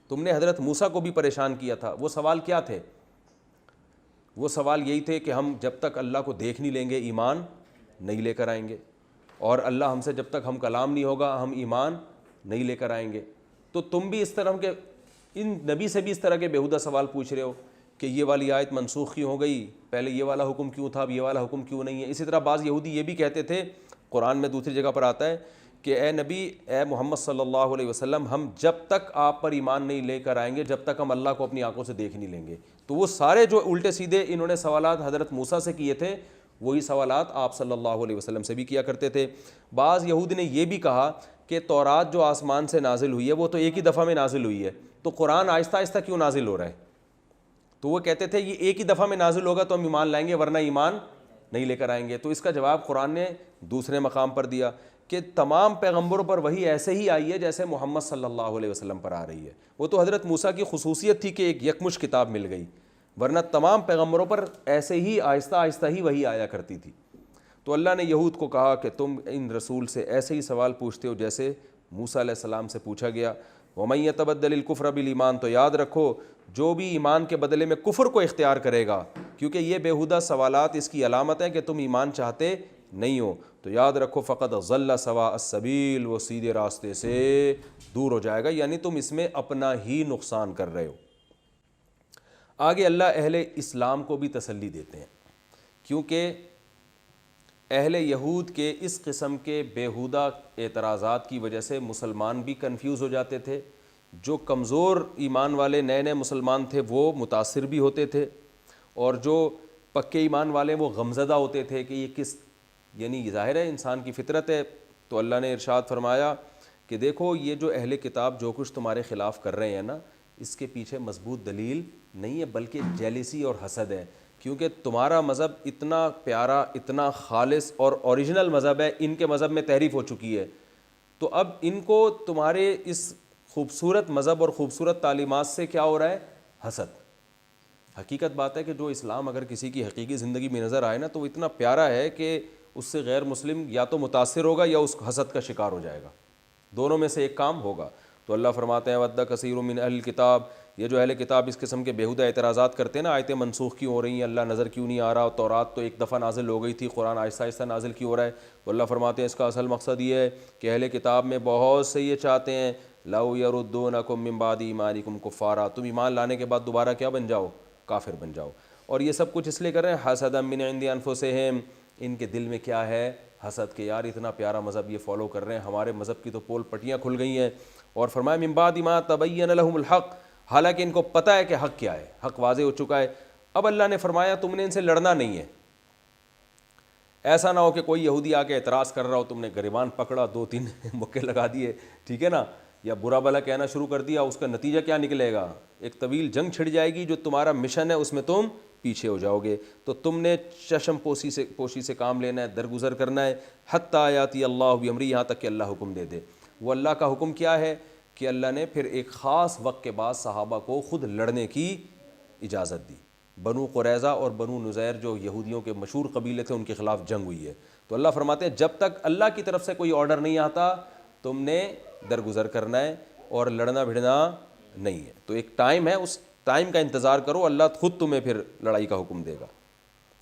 Speaker 1: تم نے حضرت موسیٰ کو بھی پریشان کیا تھا. وہ سوال کیا تھے؟ وہ سوال یہی تھے کہ ہم جب تک اللہ کو دیکھ نہیں لیں گے ایمان نہیں لے کر آئیں گے، اور اللہ ہم سے جب تک ہم کلام نہیں ہوگا ہم ایمان نہیں لے کر آئیں گے. تو تم بھی اس طرح کے، ان نبی سے بھی اس طرح کے بیہودہ سوال پوچھ رہے ہو کہ یہ والی آیت منسوخ کیوں ہو گئی، پہلے یہ والا حکم کیوں تھا اب یہ والا حکم کیوں نہیں ہے. اسی طرح بعض یہودی یہ بھی کہتے تھے، قرآن میں دوسری جگہ پر آتا ہے کہ اے نبی، اے محمد صلی اللہ علیہ وسلم، ہم جب تک آپ پر ایمان نہیں لے کر آئیں گے جب تک ہم اللہ کو اپنی آنکھوں سے دیکھ نہیں لیں گے. تو وہ سارے جو الٹے سیدھے انہوں نے سوالات حضرت موسیٰ سے کیے تھے وہی سوالات آپ صلی اللہ علیہ وسلم سے بھی کیا کرتے تھے. بعض یہود نے یہ بھی کہا کہ تورات جو آسمان سے نازل ہوئی ہے وہ تو ایک ہی دفعہ میں نازل ہوئی ہے، تو قرآن آہستہ آہستہ کیوں نازل ہو رہا ہے؟ تو وہ کہتے تھے یہ ایک ہی دفعہ میں نازل ہوگا تو ہم ایمان لائیں گے ورنہ ایمان نہیں لے کر آئیں گے. تو اس کا جواب قرآن نے دوسرے مقام پر دیا کہ تمام پیغمبروں پر وہی ایسے ہی آئی ہے جیسے محمد صلی اللہ علیہ وسلم پر آ رہی ہے. وہ تو حضرت موسیٰ کی خصوصیت تھی کہ ایک یکمش کتاب مل گئی، ورنہ تمام پیغمبروں پر ایسے ہی آہستہ آہستہ ہی وہی آیا کرتی تھی. تو اللہ نے یہود کو کہا کہ تم ان رسول سے ایسے ہی سوال پوچھتے ہو جیسے موسیٰ علیہ السلام سے پوچھا گیا. وَمَن يَتَبَدَّلِ الْكُفْرَ بِالْإِيمَانِ، تو یاد رکھو جو بھی ایمان کے بدلے میں کفر کو اختیار کرے گا، کیونکہ یہ بیہودہ سوالات اس کی علامت ہے کہ تم ایمان چاہتے نہیں ہو، تو یاد رکھو فقط ضل سواء السبیل، وہ سیدھے راستے سے دور ہو جائے گا، یعنی تم اس میں اپنا ہی نقصان کر رہے ہو. آگے اللہ اہل اسلام کو بھی تسلی دیتے ہیں، کیونکہ اہل یہود کے اس قسم کے بیہودہ اعتراضات کی وجہ سے مسلمان بھی کنفیوز ہو جاتے تھے جو کمزور ایمان والے نئے نئے مسلمان تھے وہ متاثر بھی ہوتے تھے، اور جو پکے ایمان والے وہ غمزدہ ہوتے تھے کہ یہ کس، یعنی ظاہر ہے انسان کی فطرت ہے۔ تو اللہ نے ارشاد فرمایا کہ دیکھو یہ جو اہل کتاب جو کچھ تمہارے خلاف کر رہے ہیں نا، اس کے پیچھے مضبوط دلیل نہیں ہے بلکہ جیلیسی اور حسد ہے، کیونکہ تمہارا مذہب اتنا پیارا، اتنا خالص اور اوریجنل مذہب ہے، ان کے مذہب میں تحریف ہو چکی ہے، تو اب ان کو تمہارے اس خوبصورت مذہب اور خوبصورت تعلیمات سے کیا ہو رہا ہے؟ حسد۔ حقیقت بات ہے کہ جو اسلام اگر کسی کی حقیقی زندگی میں نظر آئے نا تو وہ اتنا پیارا ہے کہ اس سے غیر مسلم یا تو متاثر ہوگا یا اس حسد کا شکار ہو جائے گا، دونوں میں سے ایک کام ہوگا۔ تو اللہ فرماتے ہیں وَدَّ كَثِيرٌ مِّنْ أَهْلِ الْكِتَابِ، یہ جو اہل کتاب اس قسم کے بیہودہ اعتراضات کرتے ہیں نا، آیتیں منسوخ کیوں ہو رہی ہیں، اللہ نظر کیوں نہیں آ رہا، تورات تو ایک دفعہ نازل ہو گئی تھی، قرآن آہستہ آہستہ نازل کیوں ہو رہا ہے، تو اللہ فرماتے ہیں اس کا اصل مقصد یہ ہے کہ اہل کتاب میں بہت سے یہ چاہتے ہیں لَوْ يَرُدُّونَكُم مِّن بَعْدِ ایمانکم کفارا، تم ایمان لانے کے بعد دوبارہ کیا بن جاؤ؟ کافر بن جاؤ۔ اور یہ سب کچھ اس لیے کر رہے ہیں حسدا من عند انفسہم، ان کے دل میں کیا ہے؟ حسد، کہ یار اتنا پیارا مذہب یہ فالو کر رہے ہیں، ہمارے مذہب کی تو پول پٹیاں کھل گئی ہیں۔ اور فرمایا من بعد ما تبین لہم الحق، حالانکہ ان کو پتہ ہے کہ حق کیا ہے، حق واضح ہو چکا ہے۔ اب اللہ نے فرمایا تم نے ان سے لڑنا نہیں ہے، ایسا نہ ہو کہ کوئی یہودی آ کے اعتراض کر رہا ہو، تم نے گریبان پکڑا، 2-3 مکے لگا دیے، ٹھیک ہے نا، یا برا بھلا کہنا شروع کر دیا، اس کا نتیجہ کیا نکلے گا؟ ایک طویل جنگ چھڑ جائے گی، جو تمہارا مشن ہے اس میں تم پیچھے ہو جاؤ گے۔ تو تم نے چشم پوشی سے کام لینا ہے، درگزر کرنا ہے، حتی یاتی اللہ بامری، یہاں تک کہ اللہ حکم دے دے۔ وہ اللہ کا حکم کیا ہے کہ اللہ نے پھر ایک خاص وقت کے بعد صحابہ کو خود لڑنے کی اجازت دی۔ بنو قریظہ اور بنو نذیر جو یہودیوں کے مشہور قبیلے تھے، ان کے خلاف جنگ ہوئی ہے۔ تو اللہ فرماتے ہیں جب تک اللہ کی طرف سے کوئی آرڈر نہیں آتا تم نے درگزر کرنا ہے اور لڑنا بھڑنا نہیں ہے۔ تو ایک ٹائم ہے، اس ٹائم کا انتظار کرو، اللہ خود تمہیں پھر لڑائی کا حکم دے گا۔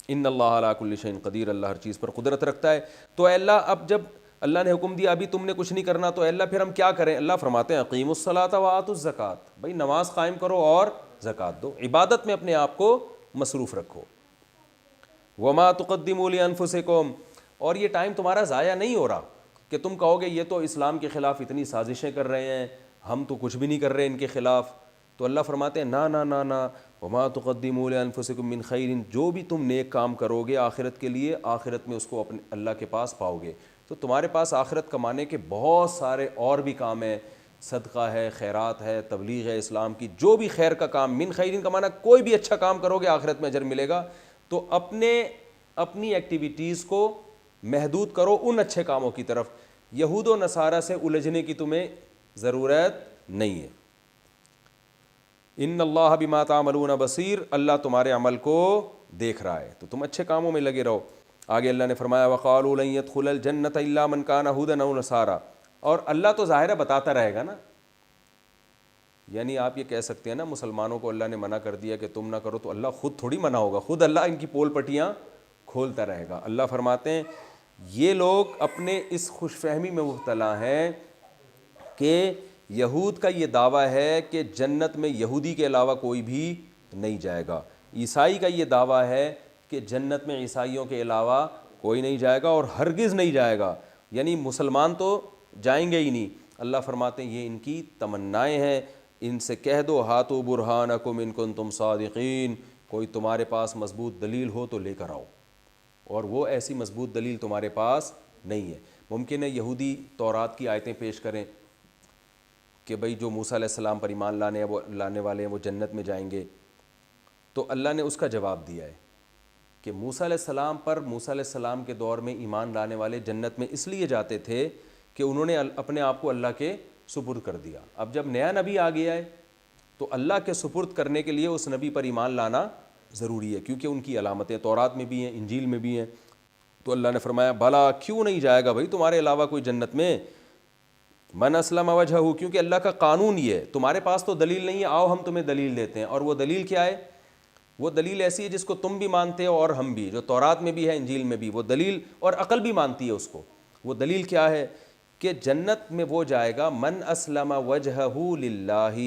Speaker 1: ان اللہ علی کل شیء قدیر، اللہ ہر چیز پر قدرت رکھتا ہے۔ تو اے اللہ اب جب اللہ نے حکم دیا ابھی تم نے کچھ نہیں کرنا، تو اے اللہ پھر ہم کیا کریں؟ اللہ فرماتے ہیں اقیموا الصلاۃ وآتوا الزکوٰۃ، بھائی نماز قائم کرو اور زکوٰۃ دو، عبادت میں اپنے آپ کو مصروف رکھو۔ وما تقدموا لانفسکم، اور یہ ٹائم تمہارا ضائع نہیں ہو رہا کہ تم کہو گے یہ تو اسلام کے خلاف اتنی سازشیں کر رہے ہیں، ہم تو کچھ بھی نہیں کر رہے ان کے خلاف۔ تو اللہ فرماتے ہیں نا نا نا نا، وما تقدموا لانفسکم من خیر، جو بھی تم نیک کام کرو گے آخرت کے لیے، آخرت میں اس کو اپنے اللہ کے پاس پاؤ گے۔ تو تمہارے پاس آخرت کمانے کے بہت سارے اور بھی کام ہیں، صدقہ ہے، خیرات ہے، تبلیغ ہے اسلام کی، جو بھی خیر کا کام، من خیرین کا معنی کوئی بھی اچھا کام کرو گے آخرت میں اجر ملے گا۔ تو اپنی ایکٹیویٹیز کو محدود کرو ان اچھے کاموں کی طرف، یہود و نصارہ سے الجھنے کی تمہیں ضرورت نہیں ہے۔ ان اللہ بما تعملون بصیر، اللہ تمہارے عمل کو دیکھ رہا ہے، تو تم اچھے کاموں میں لگے رہو۔ آگے اللہ نے فرمایا وقالوا لن يدخل الجنة الا من كان هودا او نصارى، اور اللہ تو ظاہر ہے بتاتا رہے گا نا، یعنی آپ یہ کہہ سکتے ہیں نا مسلمانوں کو اللہ نے منع کر دیا کہ تم نہ کرو، تو اللہ خود تھوڑی منع ہوگا، خود اللہ ان کی پول پٹیاں کھولتا رہے گا۔ اللہ فرماتے ہیں یہ لوگ اپنے اس خوش فہمی میں مبتلا ہیں کہ یہود کا یہ دعویٰ ہے کہ جنت میں یہودی کے علاوہ کوئی بھی نہیں جائے گا، عیسائی کا یہ دعویٰ ہے کہ جنت میں عیسائیوں کے علاوہ کوئی نہیں جائے گا اور ہرگز نہیں جائے گا، یعنی مسلمان تو جائیں گے ہی نہیں۔ اللہ فرماتے ہیں یہ ان کی تمنائیں ہیں، ان سے کہہ دو ہاتوا برہانکم ان کنتم صادقین، کوئی تمہارے پاس مضبوط دلیل ہو تو لے کر آؤ، اور وہ ایسی مضبوط دلیل تمہارے پاس نہیں ہے۔ ممکن ہے یہودی تورات کی آیتیں پیش کریں کہ بھئی جو موسیٰ علیہ السلام پر ایمان لانے والے ہیں وہ جنت میں جائیں گے، تو اللہ نے اس کا جواب دیا ہے کہ موسیٰ علیہ السلام کے دور میں ایمان لانے والے جنت میں اس لیے جاتے تھے کہ انہوں نے اپنے آپ کو اللہ کے سپرد کر دیا۔ اب جب نیا نبی آ گیا ہے تو اللہ کے سپرد کرنے کے لیے اس نبی پر ایمان لانا ضروری ہے، کیونکہ ان کی علامتیں تورات میں بھی ہیں، انجیل میں بھی ہیں۔ تو اللہ نے فرمایا بھلا کیوں نہیں جائے گا بھائی تمہارے علاوہ کوئی جنت میں؟ من اسلم وجہہ، کیونکہ اللہ کا قانون یہ ہے، تمہارے پاس تو دلیل نہیں ہے، آؤ ہم تمہیں دلیل دیتے ہیں۔ اور وہ دلیل کیا ہے؟ وہ دلیل ایسی ہے جس کو تم بھی مانتے ہو اور ہم بھی، جو تورات میں بھی ہے انجیل میں بھی، وہ دلیل اور عقل بھی مانتی ہے اس کو۔ وہ دلیل کیا ہے؟ کہ جنت میں وہ جائے گا من اسلم وجہہ للہ،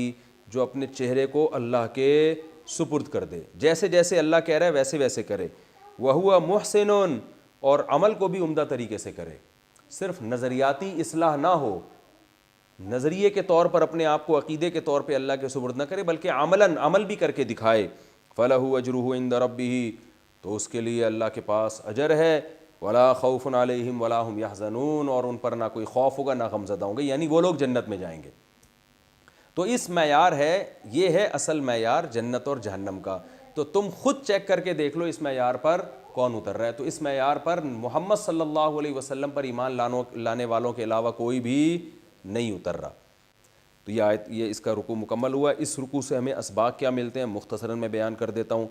Speaker 1: جو اپنے چہرے کو اللہ کے سپرد کر دے، جیسے جیسے اللہ کہہ رہا ہے ویسے ویسے کرے، وَهُوَ مُحْسِنٌ، اور عمل کو بھی عمدہ طریقے سے کرے، صرف نظریاتی اصلاح نہ ہو، نظریے کے طور پر اپنے آپ کو عقیدے کے طور پہ اللہ کے سپرد نہ کرے بلکہ عمل بھی کر کے دکھائے. فَلَهُ أَجْرُهُ عِنْدَ رَبِّهِ, تو اس کے لیے اللہ کے پاس اجر ہے. وَلَا خَوْفٌ عَلَيْهِمْ وَلَا هُمْ يَحْزَنُونَ, اور ان پر نہ کوئی خوف ہوگا نہ غمزدہ ہوں گے, یعنی وہ لوگ جنت میں جائیں گے. تو اس معیار ہے, یہ ہے اصل معیار جنت اور جہنم کا. تو تم خود چیک کر کے دیکھ لو اس معیار پر کون اتر رہا ہے. تو اس معیار پر محمد صلی اللہ علیہ وسلم پر ایمان لانے والوں کے علاوہ کوئی بھی نہیں اتر رہا. تو یہ آیت, یہ اس کا رکوع مکمل ہوا. اس رکوع سے ہمیں اسباق کیا ملتے ہیں مختصراً میں بیان کر دیتا ہوں.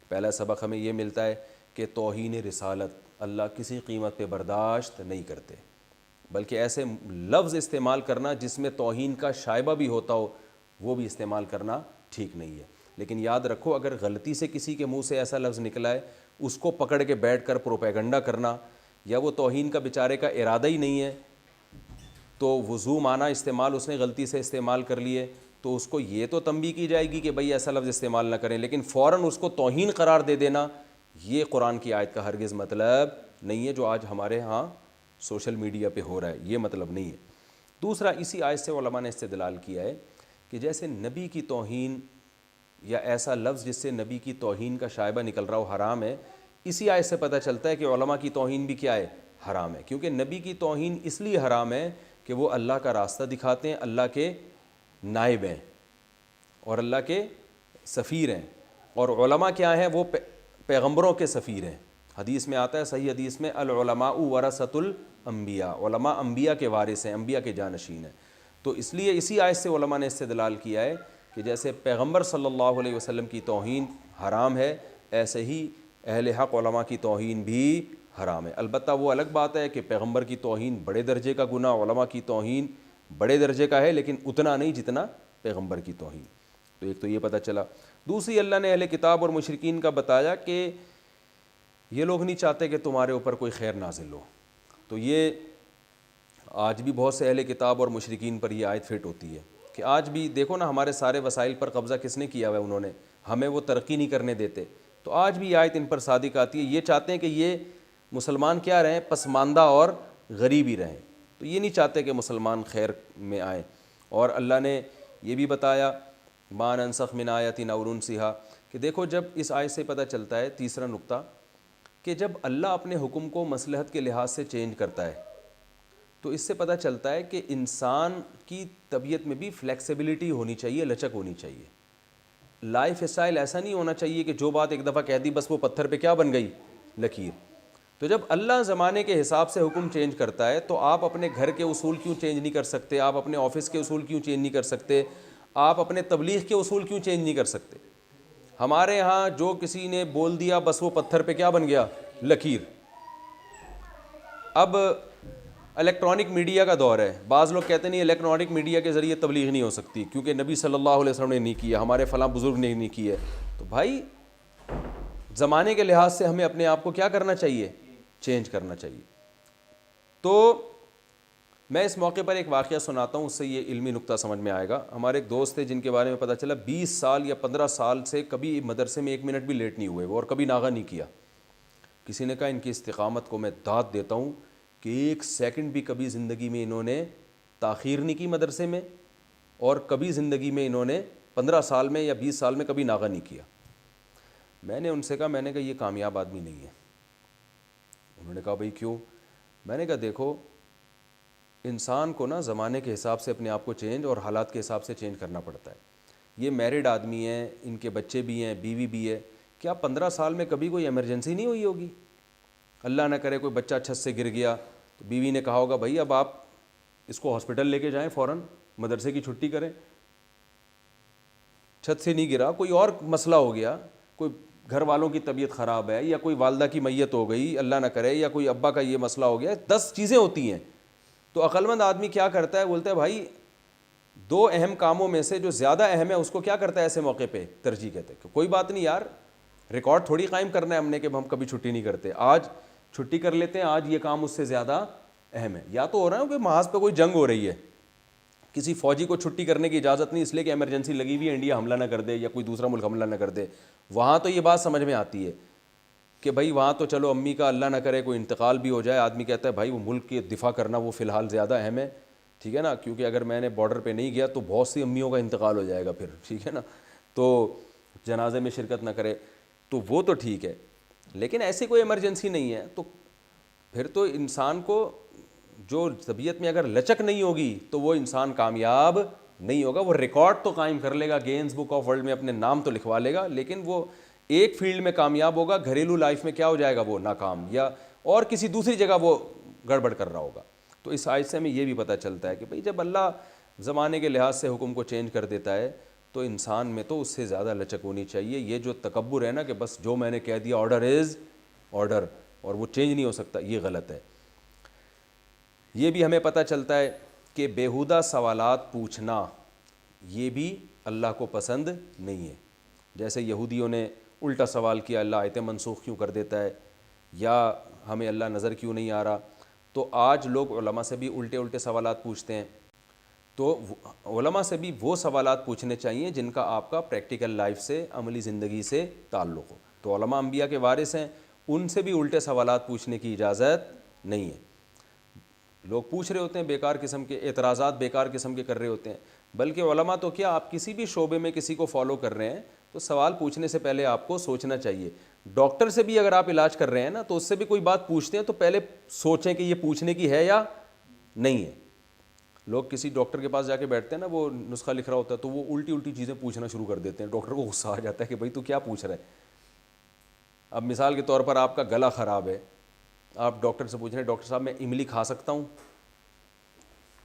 Speaker 1: پہلا سبق ہمیں یہ ملتا ہے کہ توہین رسالت اللہ کسی قیمت پہ برداشت نہیں کرتے, بلکہ ایسے لفظ استعمال کرنا جس میں توہین کا شائبہ بھی ہوتا ہو وہ بھی استعمال کرنا ٹھیک نہیں ہے. لیکن یاد رکھو اگر غلطی سے کسی کے منہ سے ایسا لفظ نکلا ہے اس کو پکڑ کے بیٹھ کر پروپیگنڈا کرنا, یا وہ توہین کا بیچارے کا ارادہ ہی نہیں ہے تو وضو معنی استعمال اس نے غلطی سے استعمال کر لیے, تو اس کو یہ تو تنبیہ کی جائے گی کہ بھئی ایسا لفظ استعمال نہ کریں, لیکن فوراً اس کو توہین قرار دے دینا یہ قرآن کی آیت کا ہرگز مطلب نہیں ہے, جو آج ہمارے ہاں سوشل میڈیا پہ ہو رہا ہے, یہ مطلب نہیں ہے. دوسرا, اسی آیت سے علماء نے استدلال کیا ہے کہ جیسے نبی کی توہین یا ایسا لفظ جس سے نبی کی توہین کا شائبہ نکل رہا ہو حرام ہے, اسی آیت سے پتہ چلتا ہے کہ علماء کی توہین بھی کیا ہے, حرام ہے. کیونکہ نبی کی توہین اس لیے حرام ہے کہ وہ اللہ کا راستہ دکھاتے ہیں, اللہ کے نائب ہیں اور اللہ کے سفیر ہیں, اور علماء کیا ہیں, وہ پیغمبروں کے سفیر ہیں. حدیث میں آتا ہے, صحیح حدیث میں, العلماء ورثۃ الانبیاء, علماء انبیاء کے وارث ہیں, انبیاء کے جانشین ہیں. تو اس لیے اسی آیت سے علماء نے استدلال کیا ہے کہ جیسے پیغمبر صلی اللہ علیہ وسلم کی توہین حرام ہے, ایسے ہی اہل حق علماء کی توہین بھی حرام ہے. البتہ وہ الگ بات ہے کہ پیغمبر کی توہین بڑے درجے کا گناہ, علماء کی توہین بڑے درجے کا ہے لیکن اتنا نہیں جتنا پیغمبر کی توہین. تو ایک تو یہ پتہ چلا. دوسری, اللہ نے اہل کتاب اور مشرکین کا بتایا کہ یہ لوگ نہیں چاہتے کہ تمہارے اوپر کوئی خیر نازل ہو. تو یہ آج بھی بہت سے اہل کتاب اور مشرکین پر یہ آیت فٹ ہوتی ہے کہ آج بھی دیکھو نا ہمارے سارے وسائل پر قبضہ کس نے کیا ہوا ہے, انہوں نے, ہمیں وہ ترقی نہیں کرنے دیتے. تو آج بھی یہ آیت ان پر صادق آتی ہے. یہ چاہتے ہیں کہ یہ مسلمان کیا رہیں, پسماندہ اور غریب ہی رہیں. تو یہ نہیں چاہتے کہ مسلمان خیر میں آئیں. اور اللہ نے یہ بھی بتایا ما ننسخ من آیۃ او ننسھا, کہ دیکھو جب اس آیت سے پتہ چلتا ہے, تیسرا نقطہ, کہ جب اللہ اپنے حکم کو مصلحت کے لحاظ سے چینج کرتا ہے تو اس سے پتہ چلتا ہے کہ انسان کی طبیعت میں بھی فلیکسیبلٹی ہونی چاہیے, لچک ہونی چاہیے. لائف اسٹائل ایسا نہیں ہونا چاہیے کہ جو بات ایک دفعہ کہہ دی بس وہ پتھر پہ کیا بن گئی, لکیر. تو جب اللہ زمانے کے حساب سے حکم چینج کرتا ہے تو آپ اپنے گھر کے اصول کیوں چینج نہیں کر سکتے, آپ اپنے آفس کے اصول کیوں چینج نہیں کر سکتے, آپ اپنے تبلیغ کے اصول کیوں چینج نہیں کر سکتے. ہمارے ہاں جو کسی نے بول دیا بس وہ پتھر پہ کیا بن گیا, لکیر. اب الیکٹرانک میڈیا کا دور ہے, بعض لوگ کہتے نہیں الیکٹرانک میڈیا کے ذریعے تبلیغ نہیں ہو سکتی کیونکہ نبی صلی اللہ علیہ وسلم نے نہیں کیا, ہمارے فلاں بزرگ نے نہیں کی ہے. تو بھائی زمانے کے لحاظ سے ہمیں اپنے آپ کو کیا کرنا چاہیے, چینج کرنا چاہیے. تو میں اس موقع پر ایک واقعہ سناتا ہوں, اس سے یہ علمی نقطہ سمجھ میں آئے گا. ہمارے ایک دوست تھے جن کے بارے میں پتہ چلا 20 سال یا 15 سال سے کبھی مدرسے میں 1 منٹ بھی لیٹ نہیں ہوئے وہ, اور کبھی ناغہ نہیں کیا. کسی نے کہا ان کی استقامت کو میں داد دیتا ہوں کہ 1 سیکنڈ بھی کبھی زندگی میں انہوں نے تاخیر نہیں کی مدرسے میں, اور کبھی زندگی میں انہوں نے 15 سال میں یا 20 سال میں کبھی ناغہ نہیں کیا. میں نے ان سے کہا, میں نے کہا یہ کامیاب آدمی نہیں ہے. انہوں نے کہا بھائی کیوں؟ میں نے کہا دیکھو انسان کو نا زمانے کے حساب سے اپنے آپ کو چینج اور حالات کے حساب سے چینج کرنا پڑتا ہے. یہ میرڈ آدمی ہیں, ان کے بچے بھی ہیں, بیوی بھی ہے. کیا 15 سال میں کبھی کوئی ایمرجنسی نہیں ہوئی ہوگی؟ اللہ نہ کرے کوئی بچہ چھت سے گر گیا تو بیوی نے کہا ہوگا بھائی اب آپ اس کو ہاسپٹل لے کے جائیں, فوراً مدرسے کی چھٹی کریں. چھت سے نہیں گرا, کوئی اور مسئلہ ہو گیا, کوئی گھر والوں کی طبیعت خراب ہے, یا کوئی والدہ کی میت ہو گئی اللہ نہ کرے, یا کوئی ابا کا یہ مسئلہ ہو گیا, 10 چیزیں ہوتی ہیں. تو عقل مند آدمی کیا کرتا ہے, بولتا ہے بھائی 2 اہم کاموں میں سے جو زیادہ اہم ہے اس کو کیا کرتا ہے ایسے موقع پہ ترجیح کہتے ہیں کہ کوئی بات نہیں یار, ریکارڈ تھوڑی قائم کرنا ہے ہم نے کہ ہم کبھی چھٹی نہیں کرتے, آج چھٹی کر لیتے ہیں, آج یہ کام اس سے زیادہ اہم ہے. یا تو ہو رہا ہے کہ محاذ پہ کوئی جنگ ہو رہی ہے, کسی فوجی کو چھٹی کرنے کی اجازت نہیں اس لیے کہ ایمرجنسی لگی ہوئی ہے, انڈیا حملہ نہ کر دے یا کوئی دوسرا ملک حملہ نہ کر دے. وہاں تو یہ بات سمجھ میں آتی ہے کہ بھائی وہاں تو چلو امی کا اللہ نہ کرے کوئی انتقال بھی ہو جائے, آدمی کہتا ہے بھائی وہ ملک کی دفاع کرنا وہ فی الحال زیادہ اہم ہے, ٹھیک ہے نا, کیونکہ اگر میں نے بارڈر پہ نہیں گیا تو بہت سی امیوں کا انتقال ہو جائے گا پھر, ٹھیک ہے نا, تو جنازے میں شرکت نہ کرے, تو وہ تو ٹھیک ہے. لیکن ایسی کوئی ایمرجنسی نہیں ہے تو پھر تو انسان کو جو طبیعت میں اگر لچک نہیں ہوگی تو وہ انسان کامیاب نہیں ہوگا. وہ ریکارڈ تو قائم کر لے گا, گینز بک آف ورلڈ میں اپنے نام تو لکھوا لے گا, لیکن وہ ایک فیلڈ میں کامیاب ہوگا, گھریلو لائف میں کیا ہو جائے گا, وہ ناکام, یا اور کسی دوسری جگہ وہ گڑبڑ کر رہا ہوگا. تو اس آیت سے ہمیں یہ بھی پتہ چلتا ہے کہ بھئی جب اللہ زمانے کے لحاظ سے حکم کو چینج کر دیتا ہے تو انسان میں تو اس سے زیادہ لچک ہونی چاہیے. یہ جو تکبر ہے نا کہ بس جو میں نے کہہ دیا آرڈر از آرڈر اور وہ چینج نہیں ہو سکتا, یہ غلط ہے. یہ بھی ہمیں پتہ چلتا ہے کہ بیہودہ سوالات پوچھنا یہ بھی اللہ کو پسند نہیں ہے. جیسے یہودیوں نے الٹا سوال کیا, اللہ آیتیں منسوخ کیوں کر دیتا ہے, یا ہمیں اللہ نظر کیوں نہیں آ رہا. تو آج لوگ علماء سے بھی الٹے سوالات پوچھتے ہیں. تو علماء سے بھی وہ سوالات پوچھنے چاہیے جن کا آپ کا پریکٹیکل لائف سے, عملی زندگی سے تعلق ہو. تو علماء انبیاء کے وارث ہیں, ان سے بھی الٹے سوالات پوچھنے کی اجازت نہیں ہے. لوگ پوچھ رہے ہوتے ہیں بیکار قسم کے اعتراضات, بیکار قسم کے کر رہے ہوتے ہیں. بلکہ علماء تو کیا, آپ کسی بھی شعبے میں کسی کو فالو کر رہے ہیں تو سوال پوچھنے سے پہلے آپ کو سوچنا چاہیے. ڈاکٹر سے بھی اگر آپ علاج کر رہے ہیں نا تو اس سے بھی کوئی بات پوچھتے ہیں تو پہلے سوچیں کہ یہ پوچھنے کی ہے یا نہیں ہے. لوگ کسی ڈاکٹر کے پاس جا کے بیٹھتے ہیں نا, وہ نسخہ لکھ رہا ہوتا ہے تو وہ الٹی چیزیں پوچھنا شروع کر دیتے ہیں. ڈاکٹر کو غصہ آ جاتا ہے کہ بھائی تو کیا پوچھ رہا ہے. اب مثال کے طور پر آپ کا گلا خراب ہے, آپ ڈاکٹر سے پوچھ رہے ہیں ڈاکٹر صاحب میں املی کھا سکتا ہوں,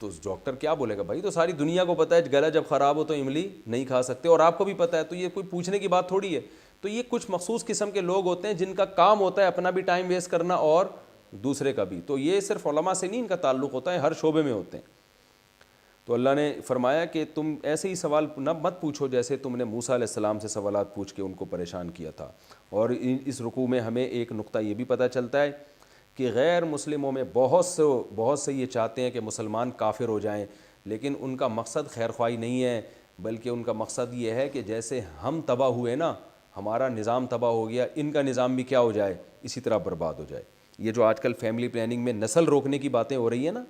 Speaker 1: تو ڈاکٹر کیا بولے گا, بھائی تو ساری دنیا کو پتہ ہے گلا جب خراب ہو تو املی نہیں کھا سکتے, اور آپ کو بھی پتہ ہے, تو یہ کوئی پوچھنے کی بات تھوڑی ہے. تو یہ کچھ مخصوص قسم کے لوگ ہوتے ہیں جن کا کام ہوتا ہے اپنا بھی ٹائم ویسٹ کرنا اور دوسرے کا بھی. تو یہ صرف علماء سے نہیں ان کا تعلق ہوتا ہے, ہر شعبے میں ہوتے ہیں. تو اللہ نے فرمایا کہ تم ایسے ہی سوال نہ مت پوچھو جیسے تم نے موسیٰ علیہ السلام سے سوالات پوچھ کے ان کو پریشان کیا تھا. اور اس رکوع میں ہمیں ایک نقطہ یہ بھی پتہ چلتا ہے کہ غیر مسلموں میں بہت سے یہ چاہتے ہیں کہ مسلمان کافر ہو جائیں, لیکن ان کا مقصد خیر خواہی نہیں ہے, بلکہ ان کا مقصد یہ ہے کہ جیسے ہم تباہ ہوئے نا, ہمارا نظام تباہ ہو گیا, ان کا نظام بھی کیا ہو جائے, اسی طرح برباد ہو جائے. یہ جو آج کل فیملی پلاننگ میں نسل روکنے کی باتیں ہو رہی ہیں نا,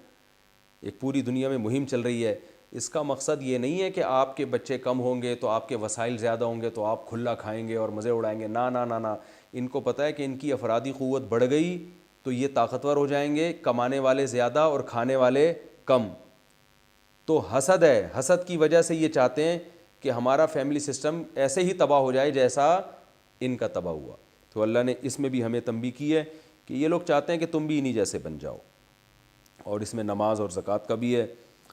Speaker 1: ایک پوری دنیا میں مہم چل رہی ہے, اس کا مقصد یہ نہیں ہے کہ آپ کے بچے کم ہوں گے تو آپ کے وسائل زیادہ ہوں گے تو آپ کھلا کھائیں گے اور مزے اڑائیں گے. نا. ان کو پتہ ہے کہ ان کی افرادی قوت بڑھ گئی تو یہ طاقتور ہو جائیں گے, کمانے والے زیادہ اور کھانے والے کم. تو حسد ہے, حسد کی وجہ سے یہ چاہتے ہیں کہ ہمارا فیملی سسٹم ایسے ہی تباہ ہو جائے جیسا ان کا تباہ ہوا. تو اللہ نے اس میں بھی ہمیں تنبیہ کی ہے کہ یہ لوگ چاہتے ہیں کہ تم بھی انہی جیسے بن جاؤ. اور اس میں نماز اور زکوٰۃ کا بھی ہے.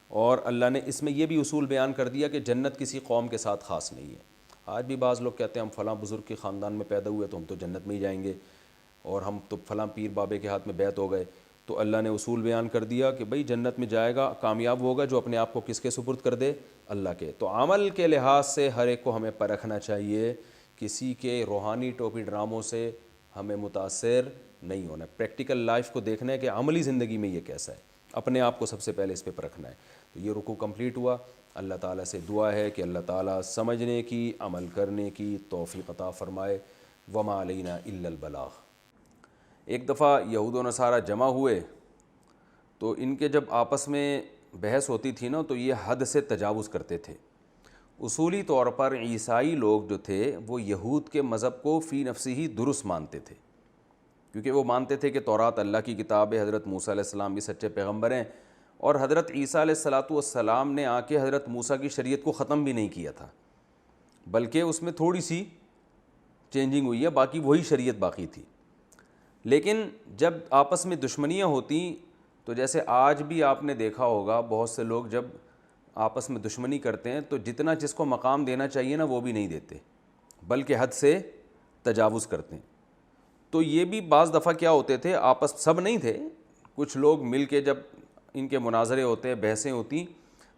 Speaker 1: اور اللہ نے اس میں یہ بھی اصول بیان کر دیا کہ جنت کسی قوم کے ساتھ خاص نہیں ہے. آج بھی بعض لوگ کہتے ہیں ہم فلاں بزرگ کے خاندان میں پیدا ہوئے تو ہم تو جنت میں ہی جائیں گے, اور ہم تو فلاں پیر بابے کے ہاتھ میں بیعت ہو گئے. تو اللہ نے اصول بیان کر دیا کہ بھئی جنت میں جائے گا, کامیاب ہوگا جو اپنے آپ کو کس کے سپرد کر دے, اللہ کے. تو عمل کے لحاظ سے ہر ایک کو ہمیں پرکھنا چاہیے, کسی کے روحانی ٹوپی ڈراموں سے ہمیں متاثر نہیں ہونا. پریکٹیکل لائف کو دیکھنا ہے کہ عملی زندگی میں یہ کیسا ہے, اپنے آپ کو سب سے پہلے اس پہ پرکھنا ہے. تو یہ رکوع کمپلیٹ ہوا. اللہ تعالیٰ سے دعا ہے کہ اللہ تعالیٰ سمجھنے کی, عمل کرنے کی توفیق عطا فرمائے. وما علینا الا البلاغ. ایک دفعہ یہود و نصارہ جمع ہوئے تو ان کے جب آپس میں بحث ہوتی تھی نا تو یہ حد سے تجاوز کرتے تھے. اصولی طور پر عیسائی لوگ جو تھے وہ یہود کے مذہب کو فی نفسی ہی درست مانتے تھے, کیونکہ وہ مانتے تھے کہ تورات اللہ کی کتاب ہے, حضرت موسیٰ علیہ السلام بھی سچے پیغمبر ہیں, اور حضرت عیسیٰ علیہ السلام نے آ کے حضرت موسیٰ کی شریعت کو ختم بھی نہیں کیا تھا, بلکہ اس میں تھوڑی سی چینجنگ ہوئی ہے, باقی وہی شریعت باقی تھی. لیکن جب آپس میں دشمنیاں ہوتیں تو جیسے آج بھی آپ نے دیکھا ہوگا بہت سے لوگ جب آپس میں دشمنی کرتے ہیں تو جتنا جس کو مقام دینا چاہیے نا وہ بھی نہیں دیتے, بلکہ حد سے تجاوز کرتے ہیں. تو یہ بھی بعض دفعہ کیا ہوتے تھے, آپس سب نہیں تھے, کچھ لوگ مل کے جب ان کے مناظرے ہوتے, بحثیں ہوتی,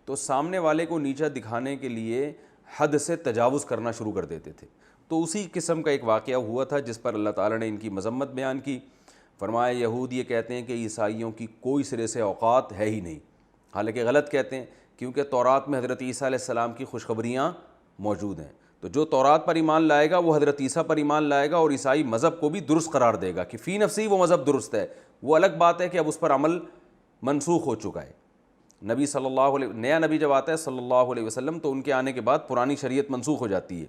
Speaker 1: تو سامنے والے کو نیچا دکھانے کے لیے حد سے تجاوز کرنا شروع کر دیتے تھے. تو اسی قسم کا ایک واقعہ ہوا تھا جس پر اللہ تعالیٰ نے ان کی مذمت بیان کی. فرمایا یہود یہ کہتے ہیں کہ عیسائیوں کی کوئی سرے سے اوقات ہے ہی نہیں, حالانکہ غلط کہتے ہیں, کیونکہ تورات میں حضرت عیسیٰ علیہ السلام کی خوشخبریاں موجود ہیں. تو جو تورات پر ایمان لائے گا وہ حضرت عیسیٰ پر ایمان لائے گا اور عیسائی مذہب کو بھی درست قرار دے گا کہ فی نفسی وہ مذہب درست ہے. وہ الگ بات ہے کہ اب اس پر عمل منسوخ ہو چکا ہے, نبی صلی اللہ علیہ نیا نبی جب آتا ہے صلی اللہ علیہ وسلم تو ان کے آنے کے بعد پرانی شریعت منسوخ ہو جاتی ہے،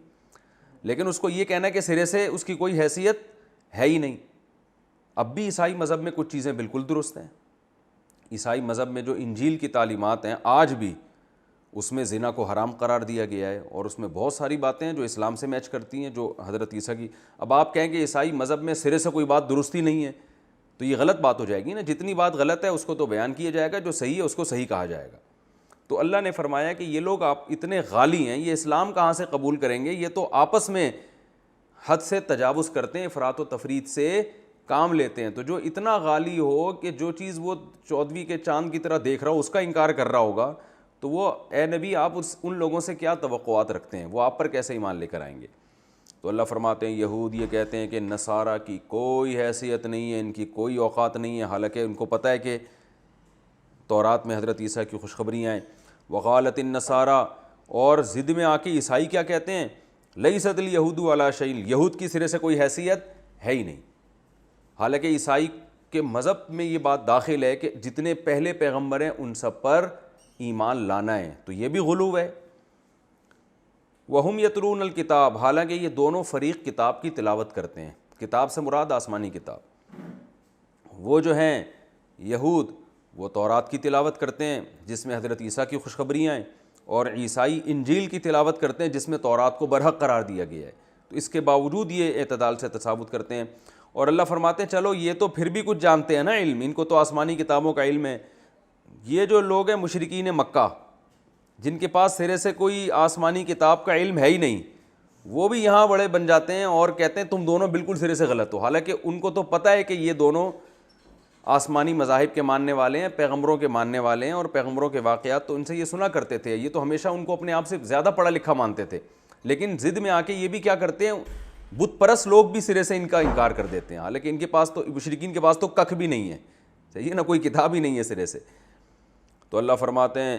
Speaker 1: لیکن اس کو یہ کہنا ہے کہ سرے سے اس کی کوئی حیثیت ہے ہی نہیں۔ اب بھی عیسائی مذہب میں کچھ چیزیں بالکل درست ہیں، عیسائی مذہب میں جو انجیل کی تعلیمات ہیں آج بھی اس میں زنا کو حرام قرار دیا گیا ہے، اور اس میں بہت ساری باتیں ہیں جو اسلام سے میچ کرتی ہیں، جو حضرت عیسیٰ کی۔ اب آپ کہیں کہ عیسائی مذہب میں سرے سے کوئی بات درست ہی نہیں ہے تو یہ غلط بات ہو جائے گی نا، جتنی بات غلط ہے اس کو تو بیان کیا جائے گا، جو صحیح ہے اس کو صحیح کہا جائے گا۔ تو اللہ نے فرمایا کہ یہ لوگ آپ اتنے غالی ہیں، یہ اسلام کہاں سے قبول کریں گے، یہ تو آپس میں حد سے تجاوز کرتے ہیں، افراط و تفریط سے کام لیتے ہیں۔ تو جو اتنا غالی ہو کہ جو چیز وہ 14ویں کے چاند کی طرح دیکھ رہا ہو اس کا انکار کر رہا ہوگا، تو وہ اے نبی آپ ان لوگوں سے کیا توقعات رکھتے ہیں، وہ آپ پر کیسے ایمان لے کر آئیں گے؟ تو اللہ فرماتے ہیں یہود یہ کہتے ہیں کہ نصارہ کی کوئی حیثیت نہیں ہے، ان کی کوئی اوقات نہیں ہے، حالانکہ ان کو پتہ ہے کہ تورات میں حضرت عیسیٰ کی خوشخبریاں ہیں۔ وقالت النصارى، اور ضد میں آ کے عیسائی کیا کہتے ہیں، لیست الیہود علی شیء، یہود کی سرے سے کوئی حیثیت ہے ہی نہیں۔ حالانکہ عیسائی کے مذہب میں یہ بات داخل ہے کہ جتنے پہلے پیغمبر ہیں ان سب پر ایمان لانا ہے، تو یہ بھی غلو ہے۔ وَهُمْ يَتْلُونَ الْكِتَابَ، حالانکہ یہ دونوں فریق کتاب کی تلاوت کرتے ہیں، کتاب سے مراد آسمانی کتاب۔ وہ جو ہیں یہود وہ تورات کی تلاوت کرتے ہیں جس میں حضرت عیسیٰ کی خوشخبریاں ہیں، اور عیسائی انجیل کی تلاوت کرتے ہیں جس میں تورات کو برحق قرار دیا گیا ہے۔ تو اس کے باوجود یہ اعتدال سے تصاوت کرتے ہیں، اور اللہ فرماتے ہیں چلو یہ تو پھر بھی کچھ جانتے ہیں نا، علم ان کو تو آسمانی کتابوں کا علم ہے۔ یہ جو لوگ ہیں مشرکین مکہ جن کے پاس سرے سے کوئی آسمانی کتاب کا علم ہے ہی نہیں، وہ بھی یہاں بڑے بن جاتے ہیں اور کہتے ہیں تم دونوں بالکل سرے سے غلط ہو، حالانکہ ان کو تو پتہ ہے کہ یہ دونوں آسمانی مذاہب کے ماننے والے ہیں، پیغمبروں کے ماننے والے ہیں، اور پیغمبروں کے واقعات تو ان سے یہ سنا کرتے تھے، یہ تو ہمیشہ ان کو اپنے آپ سے زیادہ پڑھا لکھا مانتے تھے، لیکن ضد میں آ کے یہ بھی کیا کرتے ہیں، بت پرست لوگ بھی سرے سے ان کا انکار کر دیتے ہیں، حالانکہ ان کے پاس تو مشرکین کے پاس تو ککھ بھی نہیں ہے، صحیح ہے نا، کوئی کتاب ہی نہیں ہے سرے سے۔ تو اللہ فرماتے ہیں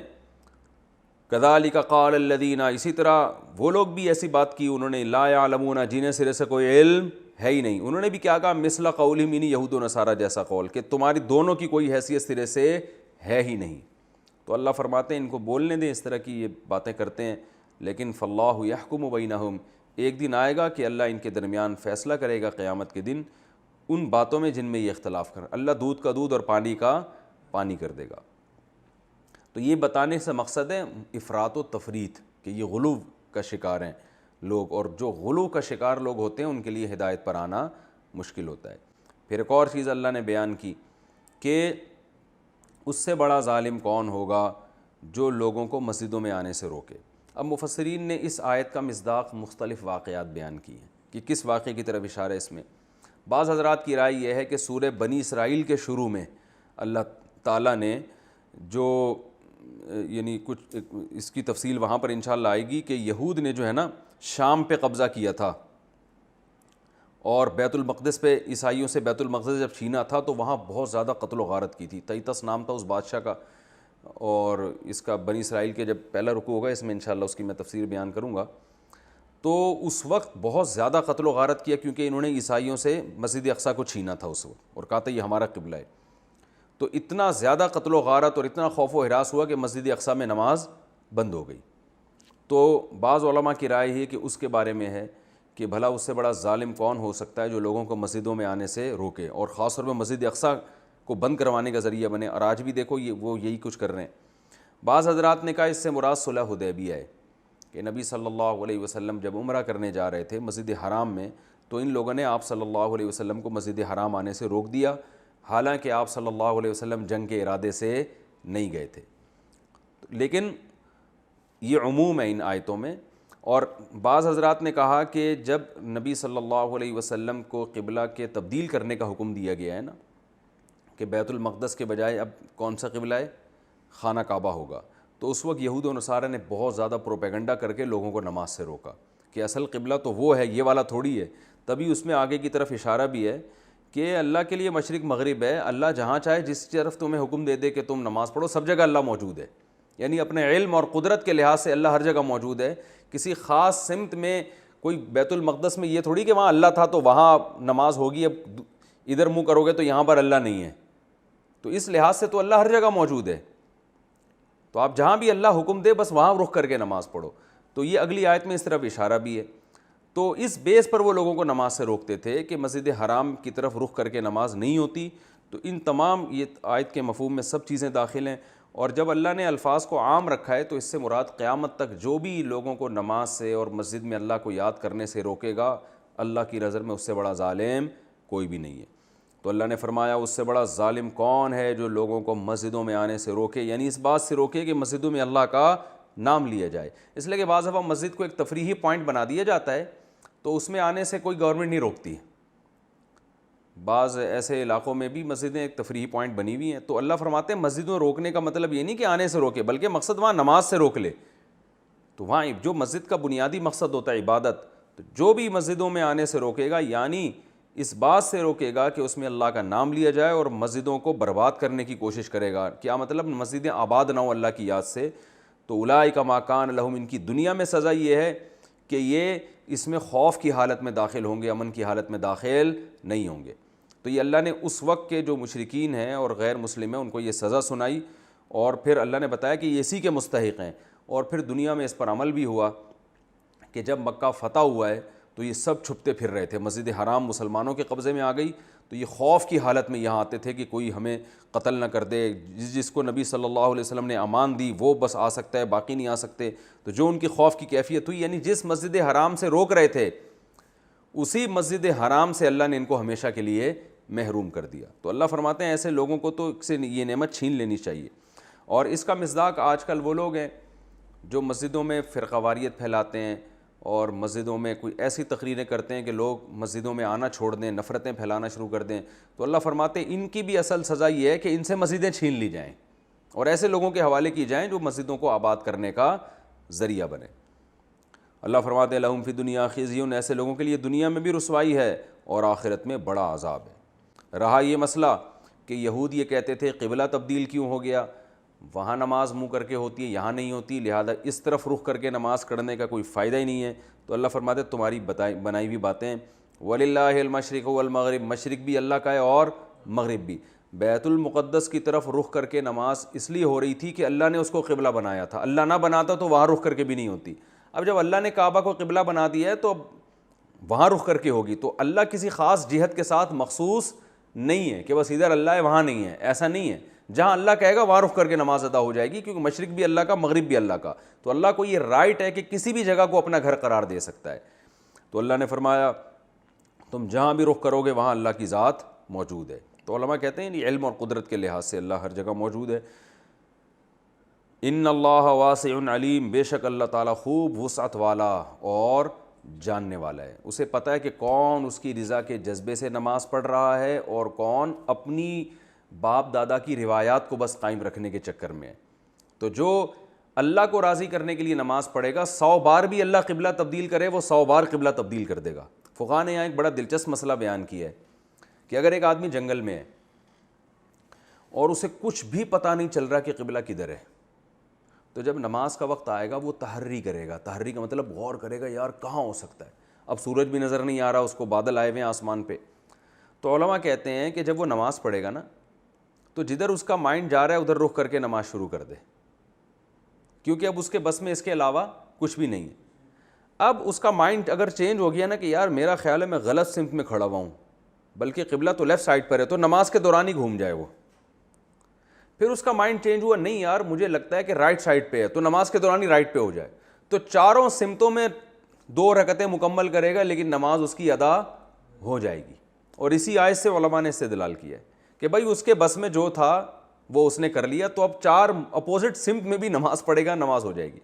Speaker 1: کذالک قال الذین، اسی طرح وہ لوگ بھی ایسی بات کی انہوں نے، لا یعلمون، جنہیں سرے سے کوئی علم ہے ہی نہیں، انہوں نے بھی کیا کہا، مثل قولہم، یعنی یہود و نصارہ جیسا قول، کہ تمہاری دونوں کی کوئی حیثیت سرے سے ہے ہی نہیں۔ تو اللہ فرماتے ہیں ان کو بولنے دیں، اس طرح کی یہ باتیں کرتے ہیں، لیکن فاللہ یحکم بینہم، ایک دن آئے گا کہ اللہ ان کے درمیان فیصلہ کرے گا قیامت کے دن ان باتوں میں جن میں یہ اختلاف کر، اللہ دودھ کا دودھ اور پانی کا پانی کر دے گا۔ تو یہ بتانے سے مقصد ہے افراط و تفریط، کہ یہ غلو کا شکار ہیں لوگ، اور جو غلو کا شکار لوگ ہوتے ہیں ان کے لیے ہدایت پر آنا مشکل ہوتا ہے۔ پھر ایک اور چیز اللہ نے بیان کی کہ اس سے بڑا ظالم کون ہوگا جو لوگوں کو مسجدوں میں آنے سے روکے۔ اب مفسرین نے اس آیت کا مصداق مختلف واقعات بیان کی ہیں کہ کس واقعے کی طرف اشارہ ہے اس میں۔ بعض حضرات کی رائے یہ ہے کہ سورہ بنی اسرائیل کے شروع میں اللہ تعالیٰ نے جو یعنی کچھ اس کی تفصیل وہاں پر انشاءاللہ آئے گی کہ یہود نے جو ہے نا شام پہ قبضہ کیا تھا، اور بیت المقدس پہ عیسائیوں سے بیت المقدس جب چھینا تھا تو وہاں بہت زیادہ قتل و غارت کی تھی، تیتس نام تھا اس بادشاہ کا، اور اس کا بنی اسرائیل کے جب پہلا رکوع ہوگا اس میں انشاءاللہ اس کی میں تفسیر بیان کروں گا۔ تو اس وقت بہت زیادہ قتل و غارت کیا کیونکہ انہوں نے عیسائیوں سے مسجد اقصیٰ کو چھینا تھا اس وقت، اور کہا تھا یہ ہمارا قبلہ ہے۔ تو اتنا زیادہ قتل و غارت اور اتنا خوف و ہراس ہوا کہ مسجد اقصیٰ میں نماز بند ہو گئی۔ تو بعض علماء کی رائے یہ کہ اس کے بارے میں ہے کہ بھلا اس سے بڑا ظالم کون ہو سکتا ہے جو لوگوں کو مسجدوں میں آنے سے روکے، اور خاص طور پہ مسجد اقصیٰ کو بند کروانے کا ذریعہ بنے، اور آج بھی دیکھو وہ یہی کچھ کر رہے ہیں۔ بعض حضرات نے کہا اس سے مراد صلح حدیبیہ ہے کہ نبی صلی اللہ علیہ وسلم جب عمرہ کرنے جا رہے تھے مسجد حرام میں تو ان لوگوں نے آپ صلی اللہ علیہ وسلم کو مسجد حرام آنے سے روک دیا، حالانکہ آپ صلی اللہ علیہ وسلم جنگ کے ارادے سے نہیں گئے تھے۔ لیکن یہ عموم ہے ان آیتوں میں۔ اور بعض حضرات نے کہا کہ جب نبی صلی اللہ علیہ وسلم کو قبلہ کے تبدیل کرنے کا حکم دیا گیا ہے نا کہ بیت المقدس کے بجائے اب کون سا قبلہ ہے، خانہ کعبہ ہوگا، تو اس وقت یہود و نصارہ نے بہت زیادہ پروپیگنڈا کر کے لوگوں کو نماز سے روکا کہ اصل قبلہ تو وہ ہے، یہ والا تھوڑی ہے۔ تبھی اس میں آگے کی طرف اشارہ بھی ہے کہ اللہ کے لیے مشرق مغرب ہے، اللہ جہاں چاہے جس طرف تمہیں حکم دے دے کہ تم نماز پڑھو، سب جگہ اللہ موجود ہے، یعنی اپنے علم اور قدرت کے لحاظ سے اللہ ہر جگہ موجود ہے۔ کسی خاص سمت میں کوئی بیت المقدس میں یہ تھوڑی کہ وہاں اللہ تھا تو وہاں نماز ہوگی، اب ادھر منہ کرو گے تو یہاں پر اللہ نہیں ہے، تو اس لحاظ سے تو اللہ ہر جگہ موجود ہے۔ تو آپ جہاں بھی اللہ حکم دے بس وہاں رخ کر کے نماز پڑھو. تو یہ اگلی آیت میں اس طرف اشارہ بھی ہے. تو اس بیس پر وہ لوگوں کو نماز سے روکتے تھے کہ مسجد حرام کی طرف رخ کر کے نماز نہیں ہوتی. تو ان تمام یہ آیت کے مفہوم میں سب چیزیں داخل ہیں. اور جب اللہ نے الفاظ کو عام رکھا ہے تو اس سے مراد قیامت تک جو بھی لوگوں کو نماز سے اور مسجد میں اللہ کو یاد کرنے سے روکے گا, اللہ کی نظر میں اس سے بڑا ظالم کوئی بھی نہیں ہے. تو اللہ نے فرمایا اس سے بڑا ظالم کون ہے جو لوگوں کو مسجدوں میں آنے سے روکے, یعنی اس بات سے روکے کہ مسجدوں میں اللہ کا نام لیا جائے. اس لیے کہ بعض دفعہ مسجد کو ایک تفریحی پوائنٹ بنا دیا جاتا ہے تو اس میں آنے سے کوئی گورنمنٹ نہیں روکتی. بعض ایسے علاقوں میں بھی مسجدیں ایک تفریحی پوائنٹ بنی ہوئی ہیں. تو اللہ فرماتے ہیں مسجدوں روکنے کا مطلب یہ نہیں کہ آنے سے روکے, بلکہ مقصد وہاں نماز سے روک لے. تو وہاں جو مسجد کا بنیادی مقصد ہوتا ہے عبادت, تو جو بھی مسجدوں میں آنے سے روکے گا یعنی اس بات سے روکے گا کہ اس میں اللہ کا نام لیا جائے اور مسجدوں کو برباد کرنے کی کوشش کرے گا. کیا مطلب مسجدیں آباد نہ ہوں اللہ کی یاد سے. تو اولئک ما کان لہم, ان کی دنیا میں سزا یہ ہے کہ یہ اس میں خوف کی حالت میں داخل ہوں گے, امن کی حالت میں داخل نہیں ہوں گے. تو یہ اللہ نے اس وقت کے جو مشرکین ہیں اور غیر مسلم ہیں ان کو یہ سزا سنائی, اور پھر اللہ نے بتایا کہ یہ اسی کے مستحق ہیں. اور پھر دنیا میں اس پر عمل بھی ہوا کہ جب مکہ فتح ہوا ہے تو یہ سب چھپتے پھر رہے تھے. مسجد حرام مسلمانوں کے قبضے میں آ گئی تو یہ خوف کی حالت میں یہاں آتے تھے کہ کوئی ہمیں قتل نہ کر دے. جس کو نبی صلی اللہ علیہ وسلم نے امان دی وہ بس آ سکتا ہے, باقی نہیں آ سکتے. تو جو ان کی خوف کی کیفیت ہوئی, یعنی جس مسجد حرام سے روک رہے تھے اسی مسجد حرام سے اللہ نے ان کو ہمیشہ کے لیے محروم کر دیا. تو اللہ فرماتے ہیں ایسے لوگوں کو تو سے یہ نعمت چھین لینی چاہیے. اور اس کا مصداق آج کل وہ لوگ ہیں جو مسجدوں میں فرقہ واریت پھیلاتے ہیں اور مسجدوں میں کوئی ایسی تقریریں کرتے ہیں کہ لوگ مسجدوں میں آنا چھوڑ دیں, نفرتیں پھیلانا شروع کر دیں. تو اللہ فرماتے ہیں ان کی بھی اصل سزا یہ ہے کہ ان سے مسجدیں چھین لی جائیں اور ایسے لوگوں کے حوالے کی جائیں جو مسجدوں کو آباد کرنے کا ذریعہ بنے. اللہ فرماتے ہیں لہم فی دنیا خزی, ایسے لوگوں کے لیے دنیا میں بھی رسوائی ہے اور آخرت میں بڑا عذاب ہے. رہا یہ مسئلہ کہ یہود یہ کہتے تھے قبلہ تبدیل کیوں ہو گیا, وہاں نماز منہ کر کے ہوتی ہے یہاں نہیں ہوتی, لہذا اس طرف رخ کر کے نماز پڑھنے کا کوئی فائدہ ہی نہیں ہے. تو اللہ فرماتے ہیں تمہاری بنائی ہوئی باتیں, وَلِلَّهِ الْمَشْرِقُ وَالْمَغْرِبُ, مشرق بھی اللہ کا ہے اور مغرب بھی. بیت المقدس کی طرف رخ کر کے نماز اس لیے ہو رہی تھی کہ اللہ نے اس کو قبلہ بنایا تھا, اللہ نہ بناتا تو وہاں رخ کر کے بھی نہیں ہوتی. اب جب اللہ نے کعبہ کو قبلہ بنا دیا ہے تو اب وہاں رخ کر کے ہوگی. تو اللہ کسی خاص جہت کے ساتھ مخصوص نہیں ہے کہ بس ادھر اللہ ہے وہاں نہیں ہے, ایسا نہیں ہے. جہاں اللہ کہے گا وہاں رخ کر کے نماز ادا ہو جائے گی, کیونکہ مشرق بھی اللہ کا مغرب بھی اللہ کا. تو اللہ کو یہ رائٹ ہے کہ کسی بھی جگہ کو اپنا گھر قرار دے سکتا ہے. تو اللہ نے فرمایا تم جہاں بھی رخ کرو گے وہاں اللہ کی ذات موجود ہے. تو علماء کہتے ہیں علم اور قدرت کے لحاظ سے اللہ ہر جگہ موجود ہے. ان اللہ واسع علیم, بے شک اللہ تعالیٰ خوب وسعت والا اور جاننے والا ہے. اسے پتہ ہے کہ کون اس کی رضا کے جذبے سے نماز پڑھ رہا ہے اور کون اپنی باپ دادا کی روایات کو بس قائم رکھنے کے چکر میں ہے. تو جو اللہ کو راضی کرنے کے لیے نماز پڑھے گا 100 بار بھی اللہ قبلہ تبدیل کرے وہ 100 بار قبلہ تبدیل کر دے گا. فقہاء نے یہاں ایک بڑا دلچسپ مسئلہ بیان کیا ہے کہ اگر ایک آدمی جنگل میں ہے اور اسے کچھ بھی پتہ نہیں چل رہا کہ قبلہ کدھر ہے, تو جب نماز کا وقت آئے گا وہ تحری کرے گا. تحری کا مطلب غور کرے گا یار کہاں ہو سکتا ہے, اب سورج بھی نظر نہیں آ رہا, اس کو بادل آئے ہوئے ہیں آسمان پہ. تو علماء کہتے ہیں کہ جب وہ نماز پڑھے گا نا تو جدھر اس کا مائنڈ جا رہا ہے ادھر رخ کر کے نماز شروع کر دے, کیونکہ اب اس کے بس میں اس کے علاوہ کچھ بھی نہیں ہے. اب اس کا مائنڈ اگر چینج ہو گیا نا کہ یار میرا خیال ہے میں غلط سمت میں کھڑا ہوا ہوں, بلکہ قبلہ تو لیفٹ سائڈ پر ہے, تو نماز کے دوران ہی گھوم جائے وہ. پھر اس کا مائنڈ چینج ہوا نہیں یار مجھے لگتا ہے کہ رائٹ سائڈ پہ ہے, تو نماز کے دوران ہی رائٹ پہ ہو جائے. تو چاروں سمتوں میں 2 رکعتیں مکمل کرے گا لیکن نماز اس کی ادا ہو جائے گی. اور اسی آیت سے علماء نے استدلال کیا ہے کہ بھائی اس کے بس میں جو تھا وہ اس نے کر لیا, تو اب 4 اپوزٹ سمت میں بھی نماز پڑھے گا, نماز ہو جائے گی.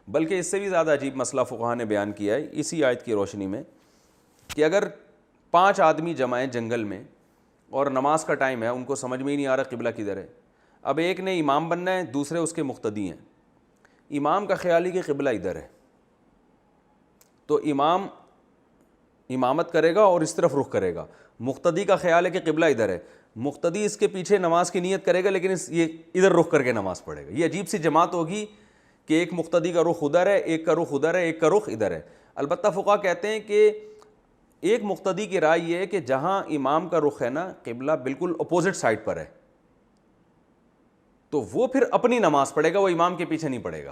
Speaker 1: بلکہ اس سے بھی زیادہ عجیب مسئلہ فقہاء نے بیان کیا ہے اسی آیت کی روشنی میں کہ اگر 5 آدمی جمع ہیں جنگل میں اور نماز کا ٹائم ہے, ان کو سمجھ میں ہی نہیں آ رہا قبلہ کدھر ہے. اب ایک نے امام بننا ہے, دوسرے اس کے مقتدی ہیں. امام کا خیال ہے کہ قبلہ ادھر ہے, تو امام امامت کرے گا اور اس طرف رخ کرے گا. مقتدی کا خیال ہے کہ قبلہ ادھر ہے, مقتدی اس کے پیچھے نماز کی نیت کرے گا لیکن یہ ادھر رخ کر کے نماز پڑھے گا. یہ عجیب سی جماعت ہوگی کہ ایک مقتدی کا رخ ادھر ہے, ایک کا رخ ادھر ہے, ایک کا رخ ادھر ہے. البتہ فقہاء کہتے ہیں کہ ایک مقتدی کی رائے یہ ہے کہ جہاں امام کا رخ ہے نا قبلہ بالکل اپوزٹ سائڈ پر ہے, تو وہ پھر اپنی نماز پڑھے گا, وہ امام کے پیچھے نہیں پڑھے گا.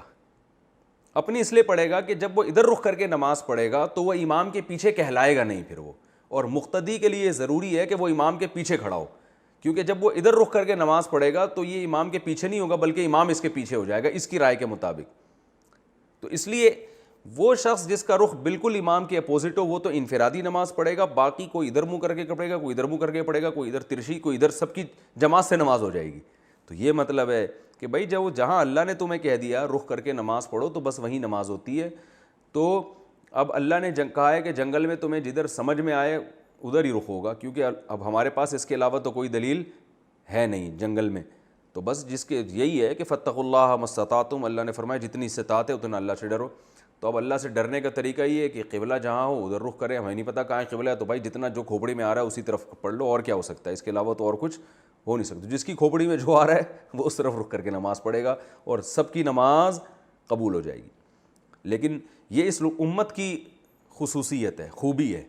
Speaker 1: اپنی اس لیے پڑھے گا کہ جب وہ ادھر رخ کر کے نماز پڑھے گا تو وہ امام کے پیچھے کہلائے گا نہیں پھر وہ. اور مقتدی کے لیے یہ ضروری ہے کہ وہ امام کے پیچھے کھڑا ہو, کیونکہ جب وہ ادھر رخ کر کے نماز پڑھے گا تو یہ امام کے پیچھے نہیں ہوگا بلکہ امام اس کے پیچھے ہو جائے گا اس کی رائے کے مطابق. تو اس لیے وہ شخص جس کا رخ بالکل امام کے اپوزٹ ہو وہ تو انفرادی نماز پڑھے گا, باقی کوئی ادھر منہ کر کے پڑھے گا, کوئی ادھر منہ کر کے پڑھے گا, کوئی ادھر ترشی, کوئی ادھر, سب کی جماعت سے نماز ہو جائے گی. تو یہ مطلب ہے کہ بھائی جب جہاں اللہ نے تمہیں کہہ دیا رخ کر کے نماز پڑھو تو بس وہیں نماز ہوتی ہے. تو اب اللہ نے کہا ہے کہ جنگل میں تمہیں جدھر سمجھ میں آئے ادھر ہی رخ ہوگا, کیونکہ اب ہمارے پاس اس کے علاوہ تو کوئی دلیل ہے نہیں جنگل میں. تو بس جس کے یہی ہے کہ فاتقوا اللہ ما استطعتم, اللہ نے فرمایا جتنی استطاعت ہے اتنا اللہ سے ڈرو. تو اب اللہ سے ڈرنے کا طریقہ یہ ہے کہ قبلہ جہاں ہو ادھر رخ کرے. ہمیں نہیں پتہ کہاں قبلہ ہے تو بھائی جتنا جو کھوپڑی میں آ رہا ہے اسی طرف پڑھ لو, اور کیا ہو سکتا ہے, اس کے علاوہ تو اور کچھ ہو نہیں سکتا. جس کی کھوپڑی میں جو آ رہا ہے وہ اس طرف رخ کر کے نماز پڑھے گا اور سب کی نماز قبول ہو جائے گی. لیکن یہ اس امت کی خصوصیت ہے, خوبی ہے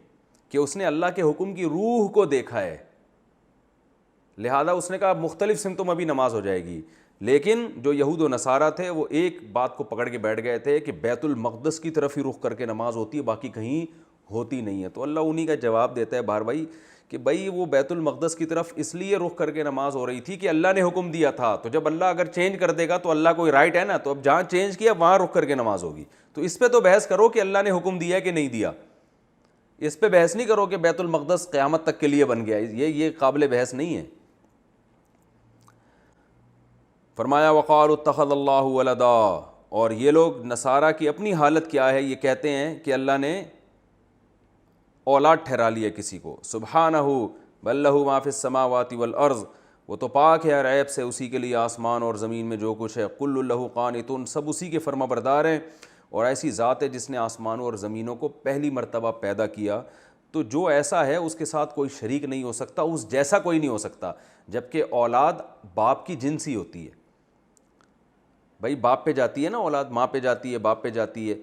Speaker 1: کہ اس نے اللہ کے حکم کی روح کو دیکھا ہے, لہذا اس نے کہا مختلف سمتوں میں بھی نماز ہو جائے گی. لیکن جو یہود و نصارہ تھے وہ ایک بات کو پکڑ کے بیٹھ گئے تھے کہ بیت المقدس کی طرف ہی رخ کر کے نماز ہوتی ہے, باقی کہیں ہوتی نہیں ہے. تو اللہ انہی کا جواب دیتا ہے بار بھائی کہ بھائی وہ بیت المقدس کی طرف اس لیے رخ کر کے نماز ہو رہی تھی کہ اللہ نے حکم دیا تھا. تو جب اللہ اگر چینج کر دے گا تو اللہ کوئی رائٹ ہے نا, تو اب جہاں چینج کیا وہاں رخ کر کے نماز ہوگی. تو اس پہ تو بحث کرو کہ اللہ نے حکم دیا کہ نہیں دیا, اس پہ بحث نہیں کرو کہ بیت المقدس قیامت تک کے لیے بن گیا. یہ قابل بحث نہیں ہے. فرمایا وقالوا اتخذ اللہ ولدا, اور یہ لوگ نصارہ کی اپنی حالت کیا ہے, یہ کہتے ہیں کہ اللہ نے اولاد ٹھہرا لیا کسی کو. سبحانہ بل لہ ما فی السماوات والارض, وہ تو پاک ہے ہر عیب سے, اسی کے لیے آسمان اور زمین میں جو کچھ ہے. کل لہ قانتون, سب اسی کے فرما بردار ہیں. اور ایسی ذات ہے جس نے آسمانوں اور زمینوں کو پہلی مرتبہ پیدا کیا, تو جو ایسا ہے اس کے ساتھ کوئی شریک نہیں ہو سکتا, اس جیسا کوئی نہیں ہو سکتا. جبکہ اولاد باپ کی جنسی ہوتی ہے, بھائی باپ پہ جاتی ہے نا اولاد, ماں پہ جاتی ہے, باپ پہ جاتی ہے,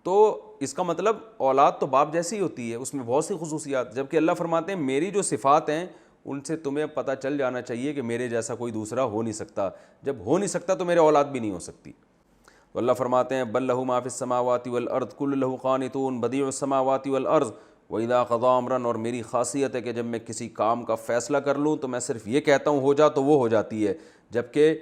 Speaker 1: تو اس کا مطلب اولاد تو باپ جیسی ہوتی ہے, اس میں بہت سی خصوصیات. جبکہ اللہ فرماتے ہیں میری جو صفات ہیں ان سے تمہیں پتہ چل جانا چاہیے کہ میرے جیسا کوئی دوسرا ہو نہیں سکتا. جب ہو نہیں سکتا تو میرے اولاد بھی نہیں ہو سکتی. تو اللہ فرماتے ہیں بل لہ ما فی السماوات والارض کل لہ قانتون بدیع السماوات والارض واذا قضى امرا, اور میری خاصیت ہے کہ جب میں کسی کام کا فیصلہ کر لوں تو میں صرف یہ کہتا ہوں ہو جا تو وہ ہو جاتی ہے. جبکہ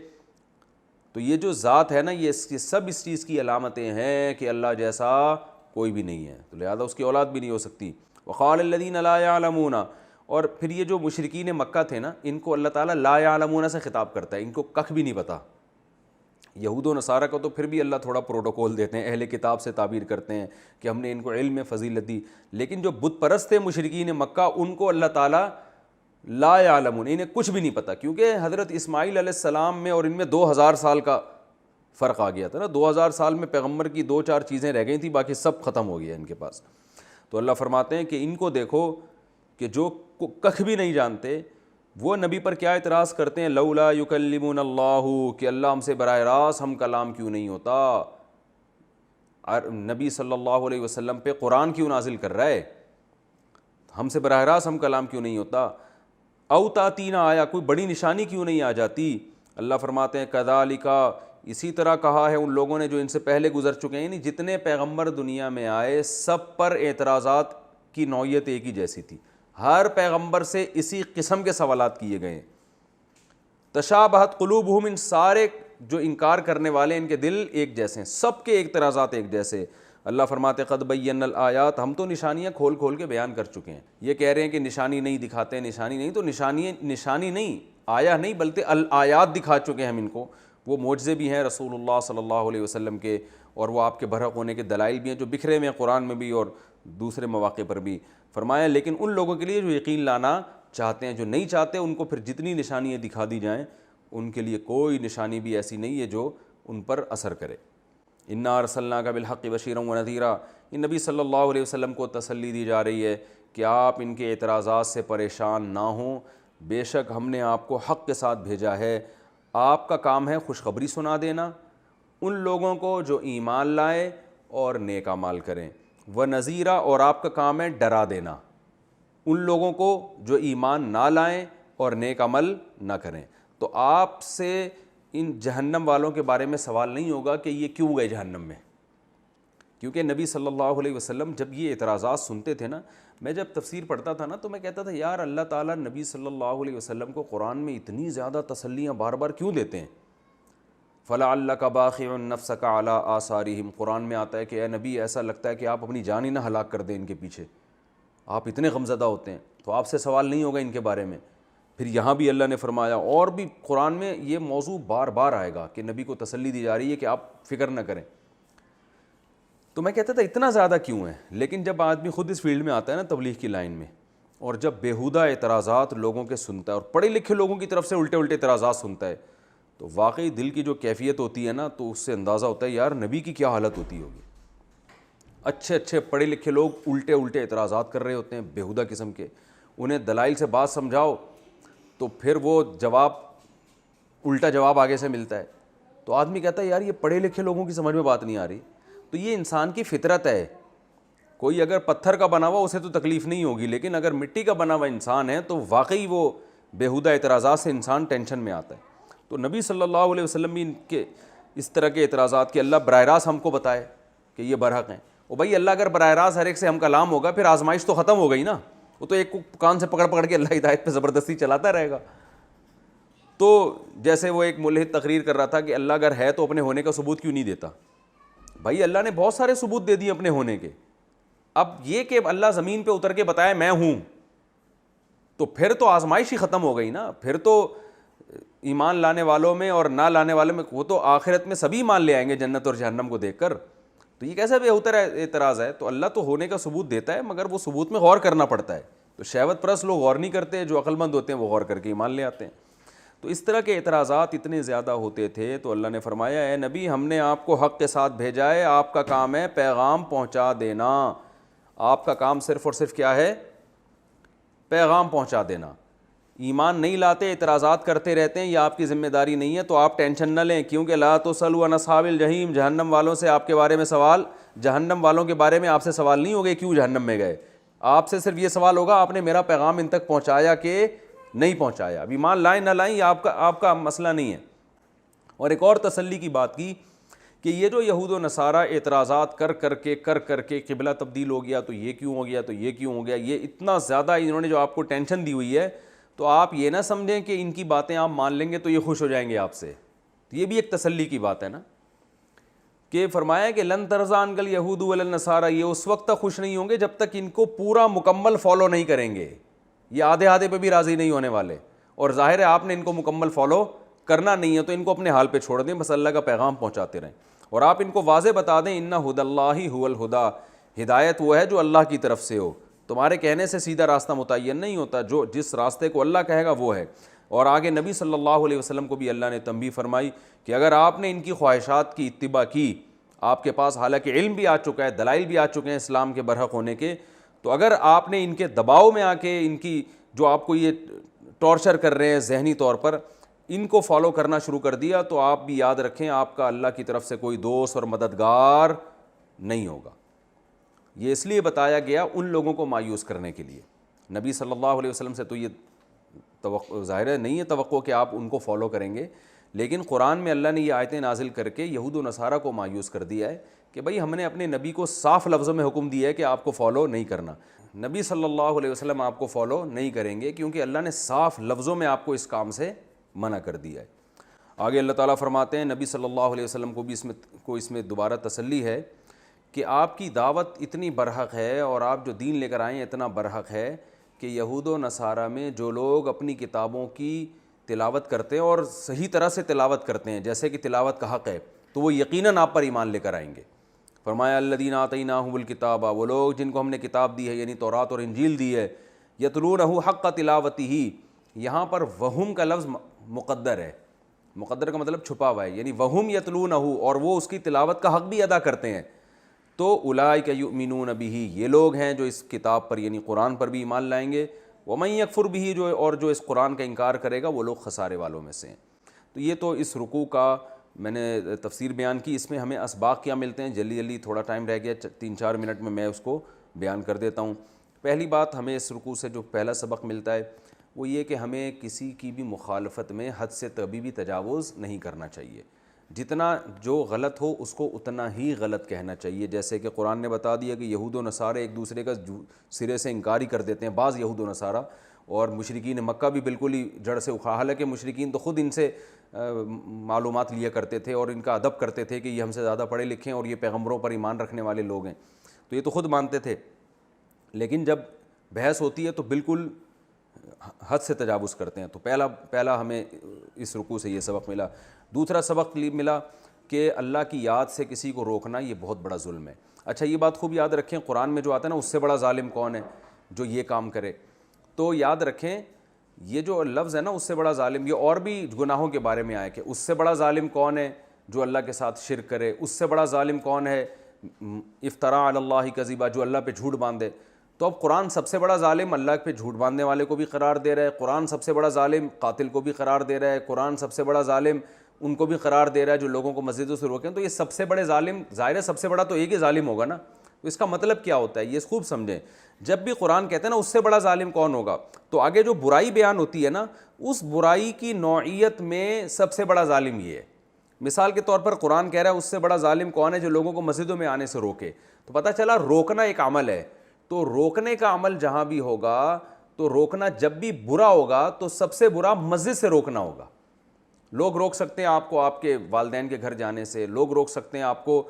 Speaker 1: تو یہ جو ذات ہے نا, یہ سب اس چیز کی علامتیں ہیں کہ اللہ جیسا کوئی بھی نہیں ہے, تو لہذا اس کی اولاد بھی نہیں ہو سکتی. وقال الذین لا یعلمون, اور پھر یہ جو مشرکین مکہ تھے نا, ان کو اللہ تعالیٰ لا یعلمون سے خطاب کرتا ہے, ان کو کخ بھی نہیں پتا. یہود و نصارہ کو تو پھر بھی اللہ تھوڑا پروٹوکول دیتے ہیں, اہل کتاب سے تعبیر کرتے ہیں کہ ہم نے ان کو علم میں فضیلت دی. لیکن جو بت پرست تھے مشرکین مکہ, ان کو اللہ تعالیٰ لا یعلمون, انہیں کچھ بھی نہیں پتا, کیونکہ حضرت اسماعیل علیہ السلام میں اور ان میں 2000 سال کا فرق آ گیا تھا نا. 2000 سال میں پیغمبر کی 2-4 چیزیں رہ گئی تھیں, باقی سب ختم ہو گیا ان کے پاس. تو اللہ فرماتے ہیں کہ ان کو دیکھو کہ جو کخ بھی نہیں جانتے وہ نبی پر کیا اعتراض کرتے ہیں, لولا یکلمون اللہ, کہ اللہ ہم سے براہ راست ہم کلام کیوں نہیں ہوتا, نبی صلی اللہ علیہ وسلم پہ قرآن کیوں نازل کر رہا ہے, ہم سے براہ راست ہم کلام کیوں نہیں ہوتا. او تاتینا آیا, کوئی بڑی نشانی کیوں نہیں آ جاتی. اللہ فرماتے ہیں کذالک, اسی طرح کہا ہے ان لوگوں نے جو ان سے پہلے گزر چکے ہیں. یعنی جتنے پیغمبر دنیا میں آئے سب پر اعتراضات کی نوعیت ایک ہی جیسی تھی, ہر پیغمبر سے اسی قسم کے سوالات کیے گئے. تشابہت قلوبہم, ان سارے جو انکار کرنے والے ان کے دل ایک جیسے ہیں, سب کے اعتراضات ایک جیسے. اللہ فرماتے قد بینا الآیات, ہم تو نشانیاں کھول کھول کے بیان کر چکے ہیں. یہ کہہ رہے ہیں کہ نشانی نہیں دکھاتے, نشانی نہیں, تو نشانی نہیں, آیا نہیں بلکہ الآیات دکھا چکے ہیں ہم ان کو. وہ معجزے بھی ہیں رسول اللہ صلی اللہ علیہ وسلم کے, اور وہ آپ کے برحق ہونے کے دلائل بھی ہیں جو بکھرے ہوئے ہیں قرآن میں بھی اور دوسرے مواقع پر بھی. فرمایا لیکن ان لوگوں کے لیے جو یقین لانا چاہتے ہیں, جو نہیں چاہتے ان کو پھر جتنی نشانیاں دکھا دی جائیں ان کے لیے کوئی نشانی بھی ایسی نہیں ہے جو ان پر اثر کرے. انا ارسلناک بالحق بشیرا ونذیرا, یہ نبی صلی اللہ علیہ وسلم کو تسلی دی جا رہی ہے کہ آپ ان کے اعتراضات سے پریشان نہ ہوں, بے شک ہم نے آپ کو حق کے ساتھ بھیجا ہے. آپ کا کام ہے خوشخبری سنا دینا ان لوگوں کو جو ایمان لائے اور نیک اعمال کریں. ونذیرا, اور آپ کا کام ہے ڈرا دینا ان لوگوں کو جو ایمان نہ لائیں اور نیک عمل نہ کریں. تو آپ سے ان جہنم والوں کے بارے میں سوال نہیں ہوگا کہ یہ کیوں گئے جہنم میں، کیونکہ نبی صلی اللہ علیہ وسلم جب یہ اعتراضات سنتے تھے نا، میں جب تفسیر پڑھتا تھا نا تو میں کہتا تھا یار اللہ تعالیٰ نبی صلی اللہ علیہ وسلم کو قرآن میں اتنی زیادہ تسلیاں بار بار کیوں دیتے ہیں؟ فَلَعَلَّكَ بَاخِعٌ نَفْسَكَ عَلَىٰ آثَارِهِمْ، قرآن میں آتا ہے کہ اے نبی ایسا لگتا ہے کہ آپ اپنی جان ہی نہ ہلاک کر دیں ان کے پیچھے، آپ اتنے غمزدہ ہوتے ہیں، تو آپ سے سوال نہیں ہوگا ان کے بارے میں۔ پھر یہاں بھی اللہ نے فرمایا، اور بھی قرآن میں یہ موضوع بار بار آئے گا کہ نبی کو تسلی دی جا رہی ہے کہ آپ فکر نہ کریں۔ تو میں کہتا تھا اتنا زیادہ کیوں ہے؟ لیکن جب آدمی خود اس فیلڈ میں آتا ہے نا تبلیغ کی لائن میں، اور جب بیہودہ اعتراضات لوگوں کے سنتا ہے اور پڑھے لکھے لوگوں کی طرف سے الٹے الٹے اعتراضات سنتا ہے، تو واقعی دل کی جو کیفیت ہوتی ہے نا، تو اس سے اندازہ ہوتا ہے یار نبی کی کیا حالت ہوتی ہوگی۔ اچھے اچھے پڑھے لکھے لوگ الٹے الٹے اعتراضات کر رہے ہوتے ہیں بیہودہ قسم کے، انہیں دلائل سے بات سمجھاؤ تو پھر وہ جواب الٹا جواب آگے سے ملتا ہے، تو آدمی کہتا ہے یار یہ پڑھے لکھے لوگوں کی سمجھ میں بات نہیں آ رہی۔ تو یہ انسان کی فطرت ہے، کوئی اگر پتھر کا بنا ہوا اسے تو تکلیف نہیں ہوگی، لیکن اگر مٹی کا بنا ہوا انسان ہے تو واقعی وہ بیہودہ اعتراضات سے انسان ٹینشن میں آتا ہے۔ تو نبی صلی اللہ علیہ وسلم بھی ان کے اس طرح کے اعتراضات کہ اللہ براہ راست ہم کو بتائے کہ یہ برحق ہیں، اور بھائی اللہ اگر براہ راست ہر ایک سے ہم کلام ہوگا پھر آزمائش تو ختم ہو گئی نا، وہ تو ایک کو کان سے پکڑ پکڑ کے اللہ ہدایت پہ زبردستی چلاتا رہے گا۔ تو جیسے وہ ایک ملحد تقریر کر رہا تھا کہ اللہ اگر ہے تو اپنے ہونے کا ثبوت کیوں نہیں دیتا؟ بھائی اللہ نے بہت سارے ثبوت دے دیے اپنے ہونے کے، اب یہ کہ اللہ زمین پہ اتر کے بتائے میں ہوں، تو پھر تو آزمائش ہی ختم ہو گئی نا، پھر تو ایمان لانے والوں میں اور نہ لانے والوں میں وہ تو آخرت میں سبھی مان لے آئیں گے جنت اور جہنم کو دیکھ کر۔ تو یہ کیسا بےہوتر اعتراض ہے؟ تو اللہ تو ہونے کا ثبوت دیتا ہے مگر وہ ثبوت میں غور کرنا پڑتا ہے، تو شہوت پرست لوگ غور نہیں کرتے، جو عقل مند ہوتے ہیں وہ غور کر کے ایمان لے آتے ہیں۔ تو اس طرح کے اعتراضات اتنے زیادہ ہوتے تھے، تو اللہ نے فرمایا اے نبی ہم نے آپ کو حق کے ساتھ بھیجا ہے، آپ کا کام ہے پیغام پہنچا دینا، آپ کا کام صرف اور صرف کیا ہے؟ پیغام پہنچا دینا۔ ایمان نہیں لاتے، اعتراضات کرتے رہتے ہیں، یہ آپ کی ذمہ داری نہیں ہے، تو آپ ٹینشن نہ لیں، کیونکہ لا تسألوا عن اصحاب الجحیم، جہنم والوں سے آپ کے بارے میں سوال، جہنم والوں کے بارے میں آپ سے سوال نہیں ہوگے کیوں جہنم میں گئے، آپ سے صرف یہ سوال ہوگا آپ نے میرا پیغام ان تک پہنچایا کہ نہیں پہنچایا۔ اب ایمان لائیں نہ لائیں یہ آپ کا مسئلہ نہیں ہے۔ اور ایک اور تسلی کی بات کی کہ یہ جو یہود و نصارہ اعتراضات کر کر کے قبلہ تبدیل ہو گیا تو یہ کیوں ہو گیا، تو یہ کیوں ہو گیا، یہ اتنا زیادہ انہوں نے جو آپ کو ٹینشن دی ہوئی ہے، تو آپ یہ نہ سمجھیں کہ ان کی باتیں آپ مان لیں گے تو یہ خوش ہو جائیں گے آپ سے۔ یہ بھی ایک تسلی کی بات ہے نا، کہ فرمایا کہ لن ترضی عنک الیہود ولا النصارى، یہ اس وقت تک خوش نہیں ہوں گے جب تک ان کو پورا مکمل فالو نہیں کریں گے، یہ آدھے آدھے پہ بھی راضی نہیں ہونے والے، اور ظاہر ہے آپ نے ان کو مکمل فالو کرنا نہیں ہے تو ان کو اپنے حال پہ چھوڑ دیں، بس اللہ کا پیغام پہنچاتے رہیں، اور آپ ان کو واضح بتا دیں ان ھدی اللہ ھو الھدی، ہدایت وہ ہے جو اللہ کی طرف سے ہو، تمہارے کہنے سے سیدھا راستہ متعین نہیں ہوتا، جو جس راستے کو اللہ کہے گا وہ ہے۔ اور آگے نبی صلی اللہ علیہ وسلم کو بھی اللہ نے تنبیہ فرمائی کہ اگر آپ نے ان کی خواہشات کی اتباع کی، آپ کے پاس حالانکہ علم بھی آ چکا ہے، دلائل بھی آ چکے ہیں اسلام کے برحق ہونے کے، تو اگر آپ نے ان کے دباؤ میں آ کے ان کی جو آپ کو یہ ٹارچر کر رہے ہیں ذہنی طور پر، ان کو فالو کرنا شروع کر دیا، تو آپ بھی یاد رکھیں آپ کا اللہ کی طرف سے کوئی دوست اور مددگار نہیں ہوگا۔ یہ اس لیے بتایا گیا ان لوگوں کو مایوس کرنے کے لیے، نبی صلی اللہ علیہ وسلم سے تو یہ توقع ظاہر ہے نہیں ہے توقع کہ آپ ان کو فالو کریں گے، لیکن قرآن میں اللہ نے یہ آیتیں نازل کر کے یہود و نصارہ کو مایوس کر دیا ہے کہ بھائی ہم نے اپنے نبی کو صاف لفظوں میں حکم دیا ہے کہ آپ کو فالو نہیں کرنا، نبی صلی اللہ علیہ وسلم آپ کو فالو نہیں کریں گے کیونکہ اللہ نے صاف لفظوں میں آپ کو اس کام سے منع کر دیا ہے۔ آگے اللہ تعالیٰ فرماتے ہیں نبی صلی اللہ علیہ وسلم کو بھی اس میں دوبارہ تسلی ہے کہ آپ کی دعوت اتنی برحق ہے اور آپ جو دین لے کر آئے ہیں اتنا برحق ہے کہ یہود و نصارہ میں جو لوگ اپنی کتابوں کی تلاوت کرتے ہیں اور صحیح طرح سے تلاوت کرتے ہیں جیسے کہ تلاوت کا حق ہے، تو وہ یقیناً آپ پر ایمان لے کر آئیں گے۔ فرمایا الذین آتیناہم الکتاب، وہ لوگ جن کو ہم نے کتاب دی ہے یعنی تورات اور انجیل دی ہے، یتلونہ حق تلاوتہ، یہاں پر وہم کا لفظ مقدر ہے، مقدر کا مطلب چھپا ہوا ہے، یعنی وہم یتلونہ، اور وہ اس کی تلاوت کا حق بھی ادا کرتے ہیں، تو اولئک یؤمنون بہ، یہ لوگ ہیں جو اس کتاب پر یعنی قرآن پر بھی ایمان لائیں گے، ومن یکفر بہ، جو اس قرآن کا انکار کرے گا وہ لوگ خسارے والوں میں سے ہیں۔ تو یہ تو اس رکوع کا میں نے تفسیر بیان کی، اس میں ہمیں اسباق کیا ملتے ہیں، جلدی تھوڑا ٹائم رہ گیا 3-4 منٹ میں اس کو بیان کر دیتا ہوں۔ پہلی بات ہمیں اس رکوع سے جو پہلا سبق ملتا ہے وہ یہ کہ ہمیں کسی کی بھی مخالفت میں حد سے کبھی بھی تجاوز نہیں کرنا چاہیے. جتنا جو غلط ہو اس کو اتنا ہی غلط کہنا چاہیے. جیسے کہ قرآن نے بتا دیا کہ یہود و نصارے ایک دوسرے کا سرے سے انکاری کر دیتے ہیں, بعض یہود و نصارہ, اور مشرکین مکہ بھی بالکل ہی جڑ سے اکھاڑ. حالانکہ مشرکین تو خود ان سے معلومات لیا کرتے تھے اور ان کا ادب کرتے تھے کہ یہ ہم سے زیادہ پڑھے لکھے ہیں اور یہ پیغمبروں پر ایمان رکھنے والے لوگ ہیں, تو یہ تو خود مانتے تھے. لیکن جب بحث ہوتی ہے تو بالکل حد سے تجاوز کرتے ہیں. تو پہلا ہمیں اس رکوع سے یہ سبق ملا. دوسرا سبق ملا کہ اللہ کی یاد سے کسی کو روکنا یہ بہت بڑا ظلم ہے. اچھا یہ بات خوب یاد رکھیں, قرآن میں جو آتا ہے نا اس سے بڑا ظالم کون ہے جو یہ کام کرے, تو یاد رکھیں یہ جو لفظ ہے نا اس سے بڑا ظالم, یہ اور بھی گناہوں کے بارے میں آئے کہ اس سے بڑا ظالم کون ہے جو اللہ کے ساتھ شرک کرے, اس سے بڑا ظالم کون ہے افتراء علی اللہ کذبا, جو اللہ پہ جھوٹ باندھے. تو اب قرآن سب سے بڑا ظالم اللہ پہ جھوٹ باندھنے والے کو بھی قرار دے رہا ہے, قرآن سب سے بڑا ظالم قاتل کو بھی قرار دے رہا ہے, قرآن سب سے بڑا ظالم ان کو بھی قرار دے رہا ہے جو لوگوں کو مسجدوں سے روکیں. تو یہ سب سے بڑے ظالم, ظاہر ہے سب سے بڑا تو ایک ہی ظالم ہوگا نا. تو اس کا مطلب کیا ہوتا ہے یہ خوب سمجھیں. جب بھی قرآن کہتے ہیں نا اس سے بڑا ظالم کون ہوگا, تو آگے جو برائی بیان ہوتی ہے نا اس برائی کی نوعیت میں سب سے بڑا ظالم یہ ہے. مثال کے طور پر قرآن کہہ رہا ہے اس سے بڑا ظالم کون ہے جو لوگوں کو مسجدوں میں آنے سے روکے, تو پتہ چلا روکنا ایک عمل ہے. تو روکنے کا عمل جہاں بھی ہوگا تو روکنا جب بھی برا ہوگا تو سب سے برا مسجد سے روکنا ہوگا. لوگ روک سکتے ہیں آپ کو آپ کے والدین کے گھر جانے سے, لوگ روک سکتے ہیں آپ کو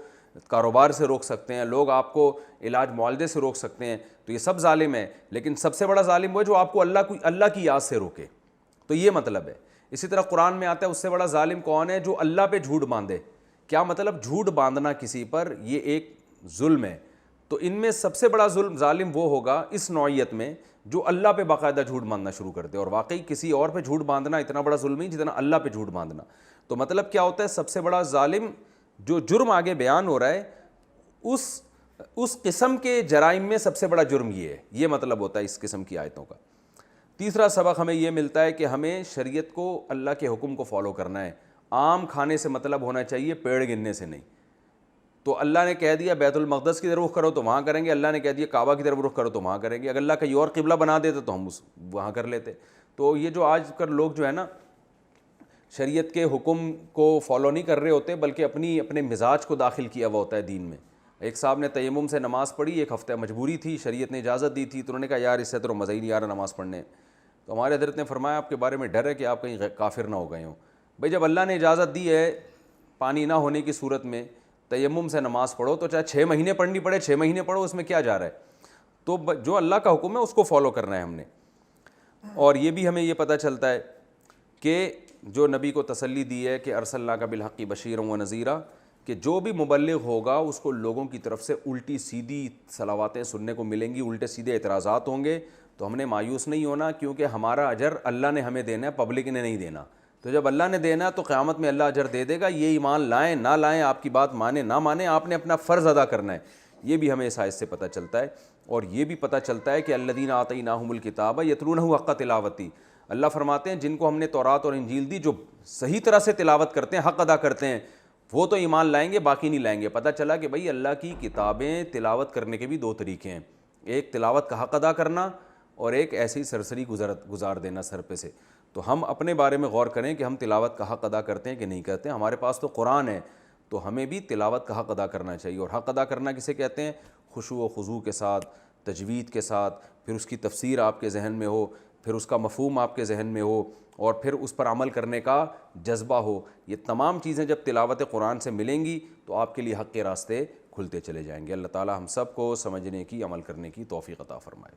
Speaker 1: کاروبار سے روک سکتے ہیں, لوگ آپ کو علاج معالجے سے روک سکتے ہیں, تو یہ سب ظالم ہے. لیکن سب سے بڑا ظالم وہ ہے جو آپ کو اللہ کی یاد سے روکے. تو یہ مطلب ہے. اسی طرح قرآن میں آتا ہے اس سے بڑا ظالم کون ہے جو اللہ پہ جھوٹ باندھے. کیا مطلب, جھوٹ باندھنا کسی پر یہ ایک ظلم ہے. تو ان میں سب سے بڑا ظالم وہ ہوگا اس نوعیت میں جو اللہ پہ باقاعدہ جھوٹ باندھنا شروع کر دے. اور واقعی کسی اور پہ جھوٹ باندھنا اتنا بڑا ظلم نہیں جتنا اللہ پہ جھوٹ باندھنا. تو مطلب کیا ہوتا ہے, سب سے بڑا ظالم جو جرم آگے بیان ہو رہا ہے اس قسم کے جرائم میں سب سے بڑا جرم یہ ہے. یہ مطلب ہوتا ہے اس قسم کی آیتوں کا. تیسرا سبق ہمیں یہ ملتا ہے کہ ہمیں شریعت کو اللہ کے حکم کو فالو کرنا ہے. آم کھانے سے مطلب ہونا چاہیے, پیڑ گننے سے نہیں. تو اللہ نے کہہ دیا بیت المقدس کی طرف رخ کرو تو وہاں کریں گے, اللہ نے کہہ دیا کعبہ کی طرف رخ کرو تو وہاں کریں گے. اگر اللہ کہیں اور قبلہ بنا دیتے تو ہم وہاں کر لیتے. تو یہ جو آج کل لوگ جو ہے نا شریعت کے حکم کو فالو نہیں کر رہے ہوتے بلکہ اپنے مزاج کو داخل کیا ہوا ہوتا ہے دین میں. ایک صاحب نے تیمم سے نماز پڑھی, ایک ہفتہ مجبوری تھی, شریعت نے اجازت دی تھی, تو انہوں نے کہا یار اس سے تو مزہ ہی نہیں آ رہا نماز پڑھنے. تو ہمارے حضرت نے فرمایا آپ کے بارے میں ڈر ہے کہ آپ کہیں کافر نہ ہو گئے ہوں. بھائی جب اللہ نے اجازت دی ہے پانی نہ ہونے کی صورت میں تیمم سے نماز پڑھو تو چاہے 6 مہینے پڑھنی پڑے 6 مہینے پڑھو, اس میں کیا جا رہا ہے. تو جو اللہ کا حکم ہے اس کو فالو کرنا ہے ہم نے. اور یہ بھی ہمیں یہ پتہ چلتا ہے کہ جو نبی کو تسلی دی ہے کہ ارسلناک بالحق بشیرا و نذیرا, کہ جو بھی مبلغ ہوگا اس کو لوگوں کی طرف سے الٹی سیدھی صلواتیں سننے کو ملیں گی, الٹے سیدھے اعتراضات ہوں گے. تو ہم نے مایوس نہیں ہونا کیونکہ ہمارا اجر اللہ نے ہمیں دینا ہے, پبلک نے نہیں دینا. تو جب اللہ نے دینا تو قیامت میں اللہ اجر دے دے گا. یہ ایمان لائیں نہ لائیں, آپ کی بات مانیں نہ مانیں, آپ نے اپنا فرض ادا کرنا ہے. یہ بھی ہمیں اس آیت سے پتہ چلتا ہے. اور یہ بھی پتہ چلتا ہے کہ الذین آتیناہم الکتاب یتلونہ حق تلاوتہ, اللہ فرماتے ہیں جن کو ہم نے تورات اور انجیل دی جو صحیح طرح سے تلاوت کرتے ہیں, حق ادا کرتے ہیں, وہ تو ایمان لائیں گے, باقی نہیں لائیں گے. پتہ چلا کہ بھئی اللہ کی کتابیں تلاوت کرنے کے بھی 2 طریقے ہیں, ایک تلاوت کا حق ادا کرنا اور ایک ایسی سرسری گزار دینا سر پہ سے. تو ہم اپنے بارے میں غور کریں کہ ہم تلاوت کا حق ادا کرتے ہیں کہ نہیں کرتے. ہمارے پاس تو قرآن ہے تو ہمیں بھی تلاوت کا حق ادا کرنا چاہیے. اور حق ادا کرنا کسے کہتے ہیں, خشوع و خضوع کے ساتھ, تجوید کے ساتھ, پھر اس کی تفسیر آپ کے ذہن میں ہو, پھر اس کا مفہوم آپ کے ذہن میں ہو, اور پھر اس پر عمل کرنے کا جذبہ ہو. یہ تمام چیزیں جب تلاوت قرآن سے ملیں گی تو آپ کے لیے حق کے راستے کھلتے چلے جائیں گے. اللہ تعالی ہم سب کو سمجھنے کی, عمل کرنے کی توفیق عطا فرمائے.